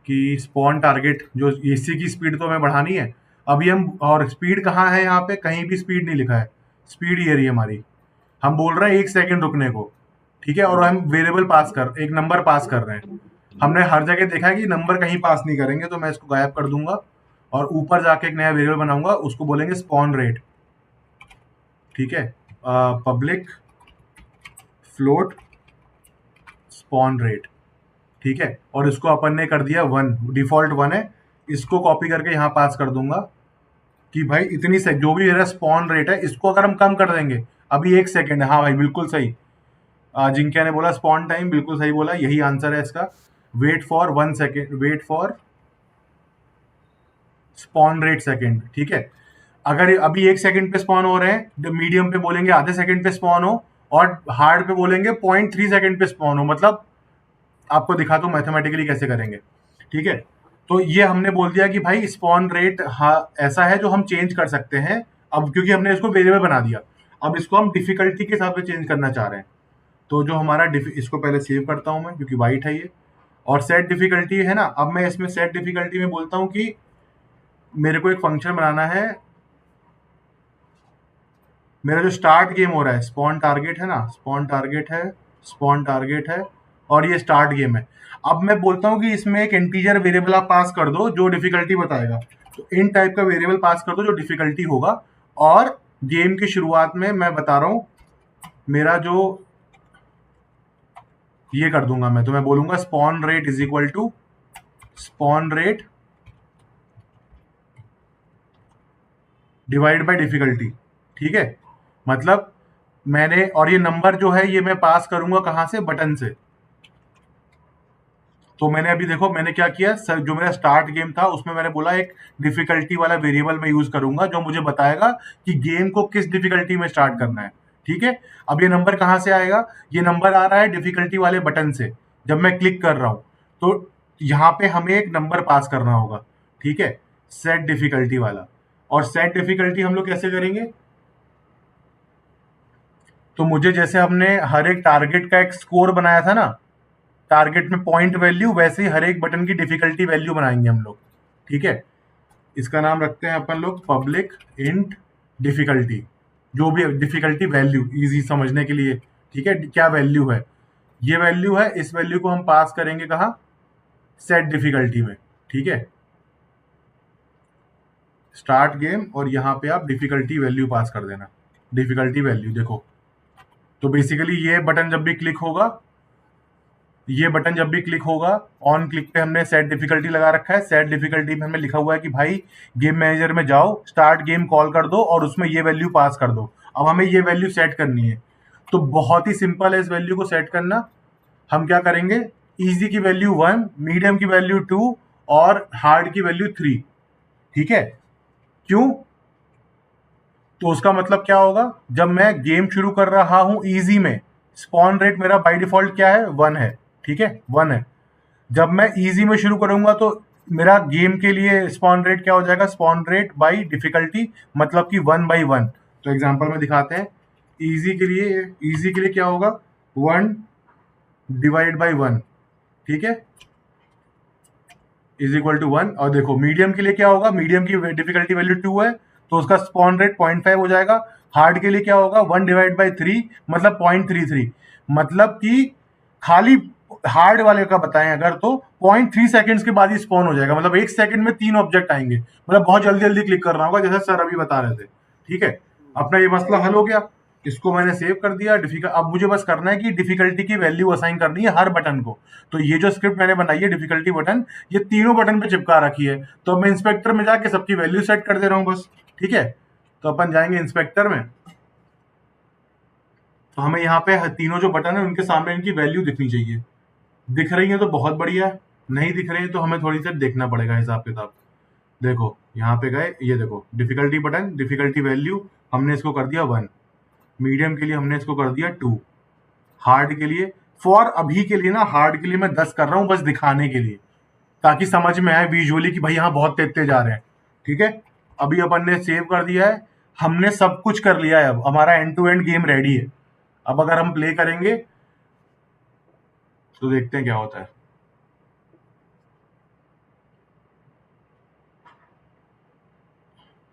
कि स्पॉन टारगेट, जो एसी की स्पीड तो हमें बढ़ानी है अभी हम। और स्पीड कहाँ है, यहाँ पे कहीं भी स्पीड नहीं लिखा है, स्पीड ये रही हमारी। हम बोल रहे हैं 1 सेकंड रुकने को। ठीक है, और हम वेरिएबल पास कर, एक नंबर पास कर रहे हैं। हमने हर जगह देखा है कि नंबर कहीं पास नहीं करेंगे, तो मैं इसको गायब कर दूंगा और ऊपर जाके एक नया वेरिएबल बनाऊंगा, उसको बोलेंगे स्पॉन रेट। ठीक है, पब्लिक फ्लोट स्पॉन रेट। ठीक है, और इसको अपन ने कर दिया 1, डिफॉल्ट 1 है। इसको कॉपी करके यहाँ पास कर दूंगा कि भाई इतनी से जो भी मेरा स्पॉन रेट है, इसको अगर हम कम कर देंगे, अभी 1 सेकंड है। हाँ भाई, बिल्कुल सही। जिंकिया ने बोला स्पॉन टाइम, बिल्कुल सही बोला, यही आंसर है इसका। Wait for 1 second, wait for spawn rate second. ठीक है, अगर अभी 1 सेकंड पे स्पॉन हो रहे हैं, मीडियम पे बोलेंगे आधे सेकंड पे स्पॉन हो, और हार्ड पे बोलेंगे 0.3 सेकंड पे स्पॉन हो। मतलब आपको दिखाता हूँ मैथमेटिकली कैसे करेंगे। ठीक है, तो ये हमने बोल दिया कि भाई स्पॉन रेट, हाँ, ऐसा है जो हम चेंज कर सकते हैं अब, क्योंकि हमने इसको वेरिएबल बना दिया। अब इसको हम डिफिकल्टी के हिसाब से चेंज करना चाह रहे हैं। तो जो हमारा इसको पहले सेव करता हूं मैं, क्योंकि वाइट है ये। और सेट डिफिकल्टी है ना, अब मैं इसमें सेट डिफिकल्टी में बोलता हूं कि मेरे को एक फंक्शन बनाना है। मेरा जो स्टार्ट गेम हो रहा है, स्पॉन टारगेट है ना, स्पॉन टारगेट है, स्पॉन टारगेट है, और ये स्टार्ट गेम है। अब मैं बोलता हूं कि इसमें एक इंटीजर वेरिएबल आप पास कर दो जो डिफिकल्टी बताएगा। तो इन टाइप का वेरिएबल पास कर दो जो डिफिकल्टी होगा। और गेम की शुरुआत में मैं बता रहा हूं, मेरा जो ये कर दूंगा मैं, तो मैं बोलूंगा spawn rate is equal to spawn rate divide by difficulty. ठीक है, मतलब मैंने, और ये नंबर जो है ये मैं पास करूंगा कहां से, बटन से। तो मैंने अभी देखो मैंने क्या किया सर, जो मेरा स्टार्ट गेम था उसमें मैंने बोला एक डिफिकल्टी वाला वेरिएबल मैं यूज करूंगा जो मुझे बताएगा कि गेम को किस डिफिकल्टी में स्टार्ट करना है। ठीक है, अब ये नंबर कहां से आएगा, ये नंबर आ रहा है डिफिकल्टी वाले बटन से। जब मैं क्लिक कर रहा हूं तो यहाँ पे हमें एक नंबर पास करना होगा। ठीक है, सेट डिफिकल्टी वाला। और सेट डिफिकल्टी हम लोग कैसे करेंगे, तो मुझे जैसे हमने हर एक टारगेट का एक स्कोर बनाया था ना, टारगेट में पॉइंट वैल्यू, वैसे ही हर एक बटन की डिफिकल्टी वैल्यू बनाएंगे हम लोग। ठीक है, इसका नाम रखते हैं अपन लोग पब्लिक इंट डिफिकल्टी, जो भी डिफिकल्टी वैल्यू इजी समझने के लिए। ठीक है, क्या वैल्यू है, ये वैल्यू है, इस वैल्यू को हम पास करेंगे कहा, सेट डिफिकल्टी में। ठीक है, स्टार्ट गेम, और यहाँ पे आप डिफिकल्टी वैल्यू पास कर देना, डिफिकल्टी वैल्यू देखो। तो बेसिकली ये बटन जब भी क्लिक होगा, ये बटन जब भी क्लिक होगा, ऑन क्लिक पे हमने सेट डिफिकल्टी लगा रखा है। सेट डिफिकल्टी में हमने लिखा हुआ है कि भाई गेम मैनेजर में जाओ, स्टार्ट गेम कॉल कर दो और उसमें ये वैल्यू पास कर दो। अब हमें ये वैल्यू सेट करनी है। तो बहुत ही सिंपल है इस वैल्यू को सेट करना। हम क्या करेंगे, इजी की वैल्यू 1, मीडियम की वैल्यू 2 और हार्ड की वैल्यू 3। ठीक है, क्यों, तो उसका मतलब क्या होगा, जब मैं गेम शुरू कर रहा हूं इजी में, स्पॉन रेट मेरा बाय डिफॉल्ट क्या है, 1 है। ठीक है, 1 है। जब मैं इजी में शुरू करूंगा तो मेरा गेम के लिए स्पॉन रेट क्या हो जाएगा, स्पॉन रेट बाई डिफिकल्टी, मतलब कि 1/1। तो एग्जांपल में दिखाते हैं, इजी के लिए क्या होगा, 1/1। ठीक है, इज इक्वल टू 1। और देखो मीडियम के लिए क्या होगा, मीडियम की डिफिकल्टी वैल्यू 2 है, तो उसका स्पॉन रेट 0.5 हो जाएगा। हार्ड के लिए क्या होगा, 1/3, मतलब 0.33। मतलब कि खाली हार्ड वाले का बताएं अगर, तो 0.3 सेकंड्स के बाद ही स्पॉन हो जाएगा, मतलब 1 सेकंड में 3 ऑब्जेक्ट आएंगे। मतलब बहुत जल्दी जल्दी क्लिक करना होगा, जैसे सर अभी बता रहे थे। ठीक है, अपना ये मसला हल हो गया। इसको मैंने सेव कर दिया। अब मुझे बस करना है कि डिफिकल्टी की वैल्यू असाइन करनी है हर बटन को। तो ये जो स्क्रिप्ट मैंने बनाई है डिफिकल्टी बटन, ये तीनों बटन पे चिपका रखी है। तो मैं इंस्पेक्टर में जाके सबकी वैल्यू सेट कर दे रहा हूँ बस। ठीक है, तो अपन जाएंगे इंस्पेक्टर में। तो हमें यहाँ पे तीनों जो बटन है उनके सामने इनकी वैल्यू दिखनी चाहिए। दिख रही है तो बहुत बढ़िया, नहीं दिख रही है तो हमें थोड़ी सी देखना पड़ेगा हिसाब किताब। देखो यहाँ पे गए, ये देखो डिफिकल्टी बटन, डिफिकल्टी वैल्यू हमने इसको कर दिया 1, मीडियम के लिए हमने इसको कर दिया 2, हार्ड के लिए, फॉर अभी के लिए ना, हार्ड के लिए मैं 10 कर रहा हूँ बस दिखाने के लिए, ताकि समझ में आए विजुअली कि भाई यहाँ बहुत तेज तेज आ रहे हैं। ठीक है, अभी अपन ने सेव कर दिया है, हमने सब कुछ कर लिया है, अब हमारा end to end game ready है। अब अगर हम प्ले करेंगे तो देखते हैं क्या होता है।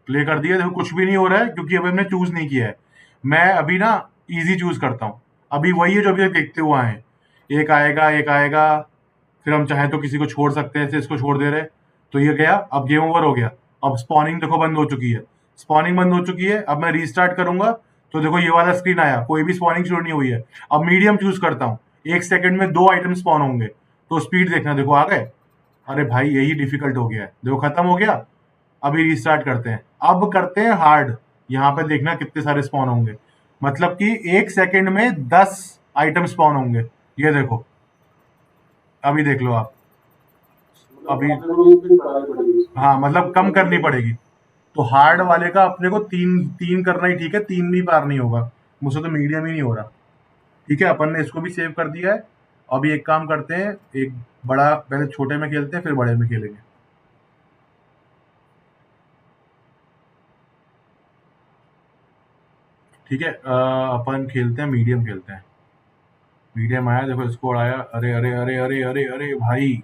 प्ले कर दिया, देखो कुछ भी नहीं हो रहा है क्योंकि अभी हमने चूज नहीं किया है। मैं अभी ना इजी चूज करता हूँ। अभी वही है जो अभी तक देखते हुए आए हैं, एक आएगा एक आएगा, फिर हम चाहे तो किसी को छोड़ सकते हैं, जैसे इसको छोड़ दे रहे। तो ये गया, अब गेम ओवर हो गया। अब स्पॉनिंग देखो बंद हो चुकी है, स्पॉनिंग बंद हो चुकी है। अब मैं रीस्टार्ट करूंगा तो देखो ये वाला स्क्रीन आया, कोई भी स्पॉनिंग शुरू नहीं हुई है। अब मीडियम चूज करता हूँ, 1 सेकंड में 2 आइटम स्पॉन होंगे, तो स्पीड देखना, देखो आ गए। अरे भाई यही डिफिकल्ट हो गया है, देखो खत्म हो गया। अभी रिस्टार्ट करते हैं, अब करते हैं हार्ड। यहाँ पे देखना कितने सारे स्पॉन होंगे, मतलब कि 1 सेकंड में 10 आइटम स्पॉन होंगे। ये देखो, अभी देख लो आप। मतलब अभी अपने को ये स्पीड बढ़ानी पड़ेगी उसकी। हाँ, मतलब कम करनी पड़ेगी। तो हार्ड वाले का अपने को तीन तीन करना ही ठीक है, तीन भी पार नहीं होगा। मुझसे तो मीडियम ही नहीं हो रहा। ठीक है, अपन ने इसको भी सेव कर दिया है। अभी एक काम करते हैं, एक बड़ा, पहले छोटे में खेलते हैं फिर बड़े में खेलेंगे। ठीक है, अपन खेलते हैं, मीडियम खेलते हैं। मीडियम आया, देखो स्कोर आया, अरे अरे अरे अरे अरे अरे भाई,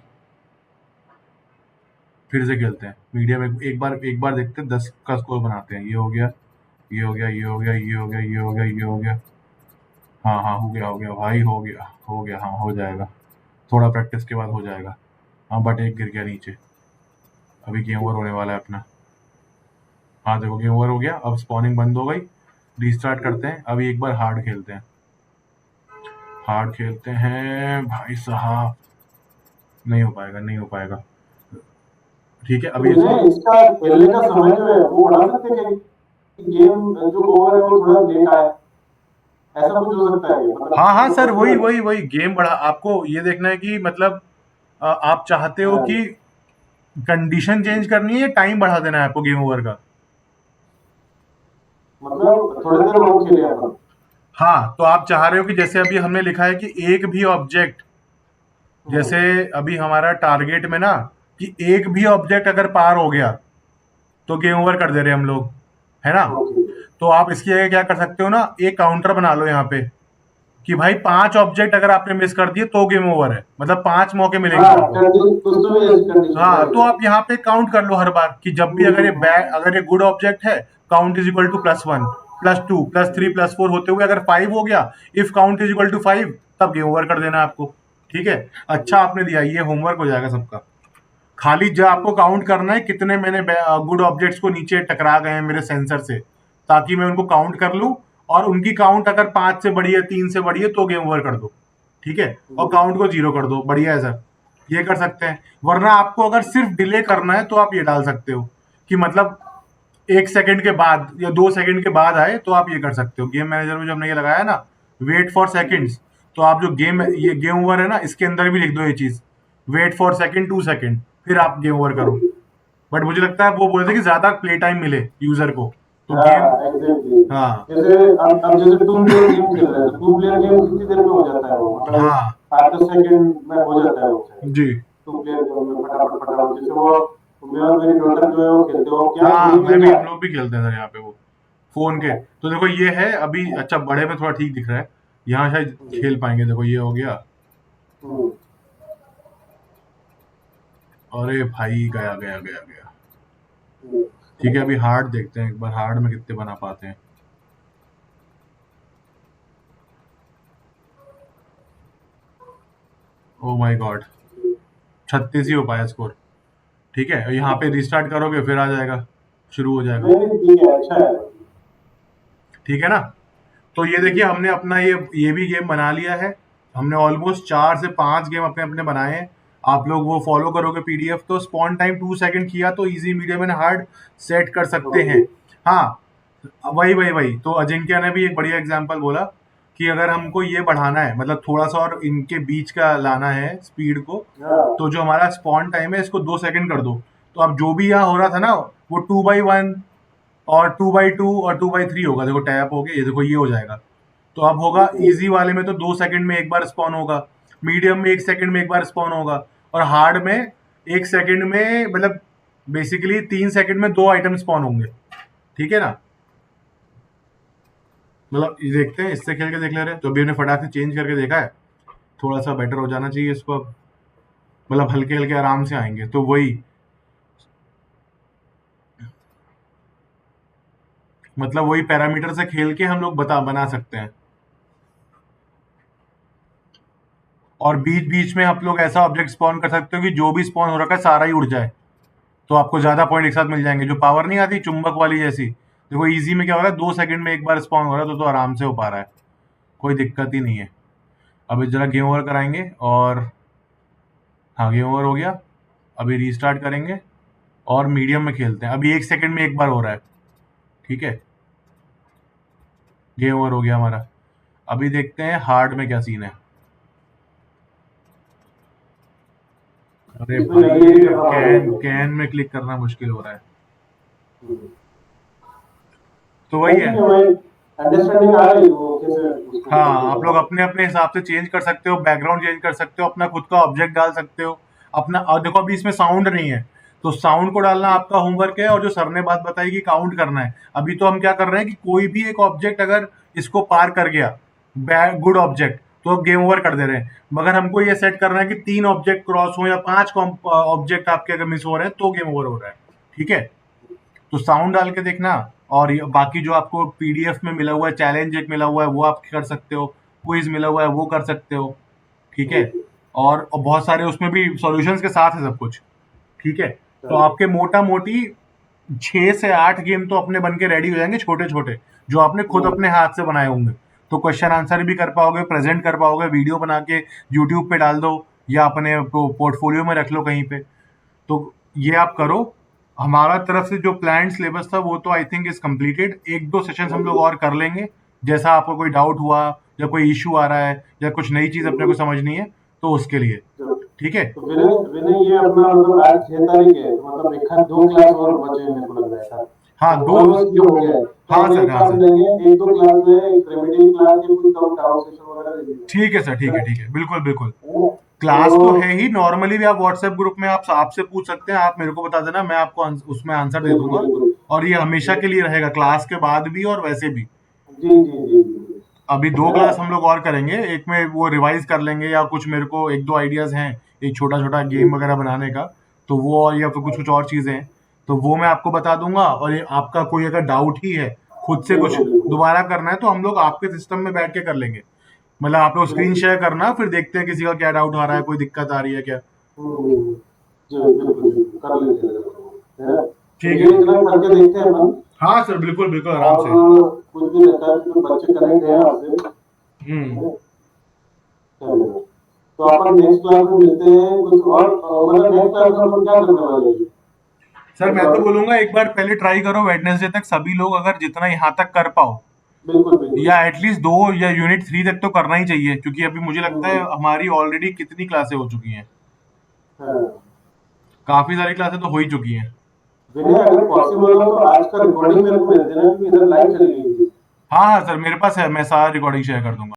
फिर से खेलते हैं मीडियम। एक बार देखते हैं, 10 का स्कोर बनाते हैं। ये हो गया, ये हो गया, ये हो गया, ये हो गया, ये हो गया, ये हो गया। हाँ हाँ, हो गया भाई, हो गया, हाँ हो जाएगा। थोड़ा प्रैक्टिस के बाद हो जाएगा। हाँ, बट एक गिर गया नीचे। अभी गेम ओवर होने वाला है अपना। हाँ देखो, गेम ओवर हो गया, अब स्पॉनिंग बंद हो गई। रीस्टार्ट करते हैं, अभी एक बार हार्ड खेलते हैं। हार्ड खेलते हैं भाई साहब। नहीं हो पाएगा, नहीं हो पाएगा। ठीक है, तो अभी मुझे इसको, इसका खेलने का समय जो है वो बढ़ा सकते हैं कि गेम जो ओवर है वो थोड़ा लेट आए, ऐसा कुछ हो सकता है क्या? हाँ हाँ मतलब सर, वही पॉसिबल है? वही वही गेम बढ़ा। आपको ये देखना है कि मतलब आप चाहते हो हाँ, कि कंडीशन चेंज करनी है या टाइम बढ़ा देना है आपको गेम ओवर का? मतलब थोड़ी देर और खेले अपन। हाँ, तो आप चाह रहे हो कि जैसे अभी हमने लिखा है कि एक भी ऑब्जेक्ट, जैसे हम्म, अभी हमारा टारगेट में ना, कि एक भी ऑब्जेक्ट अगर पार हो गया तो गेम ओवर कर दे रहे हम लोग, है ना? ओके। तो आप इसकी जगह क्या कर सकते हो ना, एक काउंटर बना लो यहाँ पे, कि भाई 5 ऑब्जेक्ट अगर आपने मिस कर दिए तो गेम ओवर है, मतलब 5 मौके मिलेंगे हाँ, आपको। कंडीशन कुछ तो भी ऐसी कंडीशन हाँ, तो रहेगा। आप यहाँ पे काउंट कर लो हर बार, कि जब भी अगर ये बैड, अगर ये गुड ऑब्जेक्ट है, काउंट इज इक्वल टू +1, +2, +3, +4 होते हुए अगर 5 हो गया, if count is equal to 5, तब गेम ओवर कर देना आपको। ठीक है, अच्छा आपने दिया, ये होमवर्क हो जाएगा सबका। खाली जब आपको काउंट करना है कितने मैंने गुड ऑब्जेक्ट्स को नीचे टकरा गए हैं मेरे सेंसर से, ताकि मैं उनको काउंट कर लूं, और उनकी काउंट अगर 5 से बड़ी है, 3 से बड़ी है, तो गेम ओवर कर दो। ठीक है, और काउंट को 0 कर दो, बढ़िया है सर। ये कर सकते हैं। वरना आपको अगर सिर्फ डिले करना है तो आप ये डाल सकते हो, कि मतलब 1 सेकंड के बाद या 2 सेकंड के बाद आए, तो आप ये कर सकते हो। गेम मैनेजर में जो हमने ये लगाया ना, वेट फॉर सेकंड्स, तो आप जो ये गेम ओवर है ना, इसके अंदर भी लिख दो ये चीज, वेट फॉर सेकंड, 2 सेकंड, फिर आप गेम ओवर करो। बट मुझे लगता है वो बोलते हैं कि ज्यादा प्ले टाइम मिले यूजर को, तो गेम, हाँ, एग्जैक्टली। हाँ जैसे अब जैसे 2 प्लेयर गेम खेल रहे हैं तो 2 प्लेयर गेम कितनी देर में हो जाता है वो, मतलब हाँ 8-10 सेकंड में हो जाता है वो शायद। जी। 2 प्लेयर गेम में फटाफट फटाफट, जैसे वो मेरी डॉटर जो है वो खेलते हो, क्या हाँ, गेम क्या हम है? लोग भी खेलते हैं सर यहाँ पे वो, फोन के। तो देखो ये है अभी, अच्छा बड़े में थोड़ा ठीक दिख रहा है, यहाँ शायद खेल पाएंगे। देखो ये हो गया, हम्म, अरे भाई, गया गया गया गया। हम्म, ठीक है, अभी हार्ड देखते हैं एक बार, हार्ड में कितने बना पाते हैं। ओ माय गॉड, 36 ही हो पाया स्कोर। ठीक है, यहाँ पे रिस्टार्ट करोगे फिर आ जाएगा, शुरू हो जाएगा। नहीं नहीं, ठीक है, अच्छा है। ठीक है ना? तो ये देखिए, हमने अपना ये भी गेम बना लिया है। हमने ऑलमोस्ट 4 से 5 गेम अपने अपने बनाए हैं। आप लोग वो फॉलो करोगे पीडीएफ, तो स्पॉन टाइम 2 सेकंड किया तो easy, medium and hard set कर सकते हैं। ओके। हाँ, वही वही वही, तो अजिंक्य ने भी एक बढ़िया एग्जांपल बोला, कि अगर हमको ये बढ़ाना है, मतलब थोड़ा सा और इनके बीच का लाना है स्पीड को, हाँ, तो जो हमारा स्पॉन टाइम है इसको 2 सेकंड कर दो। तो अब जो भी यहाँ हो रहा था ना, वो 2/1 और 2/2 और 2/3 होगा। देखो टैप हो गया, ये देखो ये हो जाएगा। तो अब होगा ओके। इजी वाले में तो 2 सेकंड में एक बार स्पॉन होगा, मीडियम में 1 सेकंड में एक बार स्पॉन होगा, और हार्ड में 1 सेकंड में, मतलब बेसिकली 3 सेकंड में 2 आइटम स्पॉन होंगे। ठीक है ना? मतलब ये देखते हैं, इससे खेल के देख ले रहे हैं, तो अभी हमने फटाक से चेंज करके देखा है। थोड़ा सा बेटर हो जाना चाहिए इसको अब, मतलब हल्के हल्के आराम से आएंगे, तो वही, मतलब वही पैरामीटर से खेल के हम लोग बना सकते हैं। और बीच बीच में आप लोग ऐसा ऑब्जेक्ट स्पॉन कर सकते हो कि जो भी स्पॉन हो रखा है सारा ही उड़ जाए, तो आपको ज्यादा पॉइंट एक साथ मिल जाएंगे। जो पावर नहीं आती चुंबक वाली जैसी, देखो इजी में क्या हो रहा है, 2 सेकंड में एक बार स्पॉन हो रहा है, तो आराम से हो पा रहा है, कोई दिक्कत ही नहीं है। अभी जरा गेम ओवर कराएंगे, और हाँ गेम ओवर हो गया। अभी रीस्टार्ट करेंगे और मीडियम में खेलते हैं। अभी 1 सेकंड में एक बार हो रहा है। ठीक है, गेम ओवर हो गया हमारा। अभी देखते हैं हार्ड में क्या सीन है। अरे इसमें भाई, नेविगेट ये करना पड़ेगा कैन तो। कैन में क्लिक करना मुश्किल हो रहा है। हम्म। तो नहीं वही है। ठीक है भाई, अंडरस्टैंडिंग आ रही है वो कैसे उसको हाँ, करते आप हैं। लोग अपने अपने हिसाब से चेंज कर सकते हो, बैकग्राउंड चेंज कर सकते हो, अपना खुद का ऑब्जेक्ट डाल सकते हो, अपना। और देखो अभी इसमें साउंड नहीं है, तो साउंड को डालना आपका होमवर्क है, और जो सर ने बात बताई कि काउंट करना है, अभी तो हम क्या कर रहे हैं कि कोई भी एक ऑब्जेक्ट अगर इसको पार कर गया, बैड गुड ऑब्जेक्ट, तो गेम ओवर कर दे रहे हैं। मगर हमको ये सेट करना है कि 3 ऑब्जेक्ट क्रॉस हो या 5 ऑब्जेक्ट आपके अगर मिस हो रहे हैं तो गेम ओवर हो रहा है। ठीक है, तो साउंड डाल के देखना। और बाकी जो आपको पीडीएफ में मिला हुआ है, चैलेंज एक मिला हुआ है, वो आप कर सकते हो। क्विज मिला हुआ है, वो कर सकते हो। ठीक है, और बहुत सारे उसमें भी सॉल्यूशंस के साथ है सब कुछ। ठीक है, तो आपके मोटा मोटी 6 से 8 गेम तो अपने बन के रेडी हो जाएंगे, छोटे छोटे, जो आपने खुद अपने हाथ से बनाए होंगे। तो क्वेश्चन आंसर भी कर पाओगे, प्रेजेंट कर पाओगे, वीडियो बना के यूट्यूब पे डाल दो या अपने पोर्टफोलियो में रख लो कहीं पे। तो ये आप करो। हमारा तरफ से जो प्लान सिलेबस था वो तो I think is completed. 1-2 sessions हम लोग और कर लेंगे, जैसा आपको कोई डाउट हुआ या कोई इशू आ रहा है या कुछ नई चीज अपने को समझनी है तो उसके लिए। ठीक है, तो विनय विनय ये अपना मतलब आज 6 तारीख है, तो मतलब एक आध 2 क्लास और बचे हैं मेरे को लग रहा है सर। हाँ तो दो। ऑलमोस्ट ये हो गया है। तो हाँ हम सर, एक हाँ काम सर, करेंगे, 1-2 क्लास में एक रेमेडी क्लास या कोई डाउट सेशन वगैरह ले लेंगे। ठीक है सर, ठीक है, ठीक है, बिल्कुल बिल्कुल। है ना? क्लास तो है तो ही, नॉर्मली भी आप व्हाट्सएप ग्रुप में आप आपसे पूछ सकते हैं, आप मेरे को बता देना, मैं आपको उसमें आंसर दे बिल्कुल दूंगा। बिल्कुल। और ये हमेशा के लिए रहेगा, क्लास के बाद भी और वैसे भी। जी जी जी जी। अभी 2 है ना? क्लास हम लोग और करेंगे, एक में वो रिवाइज कर लेंगे, या कुछ मेरे को 1-2 आइडियाज हैं एक छोटा छोटा जी गेम वगैरह बनाने का, तो वो, और या फिर कुछ कुछ और चीजें हैं, तो वो मैं आपको बता दूंगा। और ये आपका कोई अगर डाउट ही है, खुद से कुछ बिल्कुल बिल्कुल दोबारा करना है, तो हम लोग आपके सिस्टम में बैठ के कर लेंगे। मतलब आप लोग स्क्रीन बिल्कुल। शेयर करना, फिर देखते हैं किसी का क्या डाउट आ रहा है, कोई दिक्कत आ रही है क्या। हम्म, जी बिल्कुल बिल्कुल कर लेते हैं। है ना? तो ठीक ये है। इतना करके देखते हैं अपन। हाँ सर, बिल्कुल बिल्कुल, आराम से। और कुछ भी रहता है तो बच्चे कनेक्ट है आपसे। हम्म। चलो, तो अपन नेक्स्ट क्लास में मिलते हैं कुछ और। मतलब नेक्स्ट क्लास में अपन क्या करने वाले हैं? सर कुछ मैं तो और? बोलूंगा एक बार पहले ट्राई करो वेडनेसडे तक, सभी लोग अगर जितना यहाँ तक कर पाओ, बिल्कुल बिल्कुल। या एटलीस्ट 2 या यूनिट 3 तक तो करना ही चाहिए, क्योंकि अभी मुझे लगता है हम्म, हमारी ऑलरेडी कितनी क्लासें हो चुकी हैं। हाँ। काफी सारी क्लासें तो हो ही चुकी हैं। विनय अगर पॉसिबल हो तो आज का रिकॉर्डिंग मेरे को भेज देना, क्योंकि इधर लाइव चली गई थी। हाँ हाँ सर, मेरे पास है, मैं सारा रिकॉर्डिंग शेयर कर दूंगा।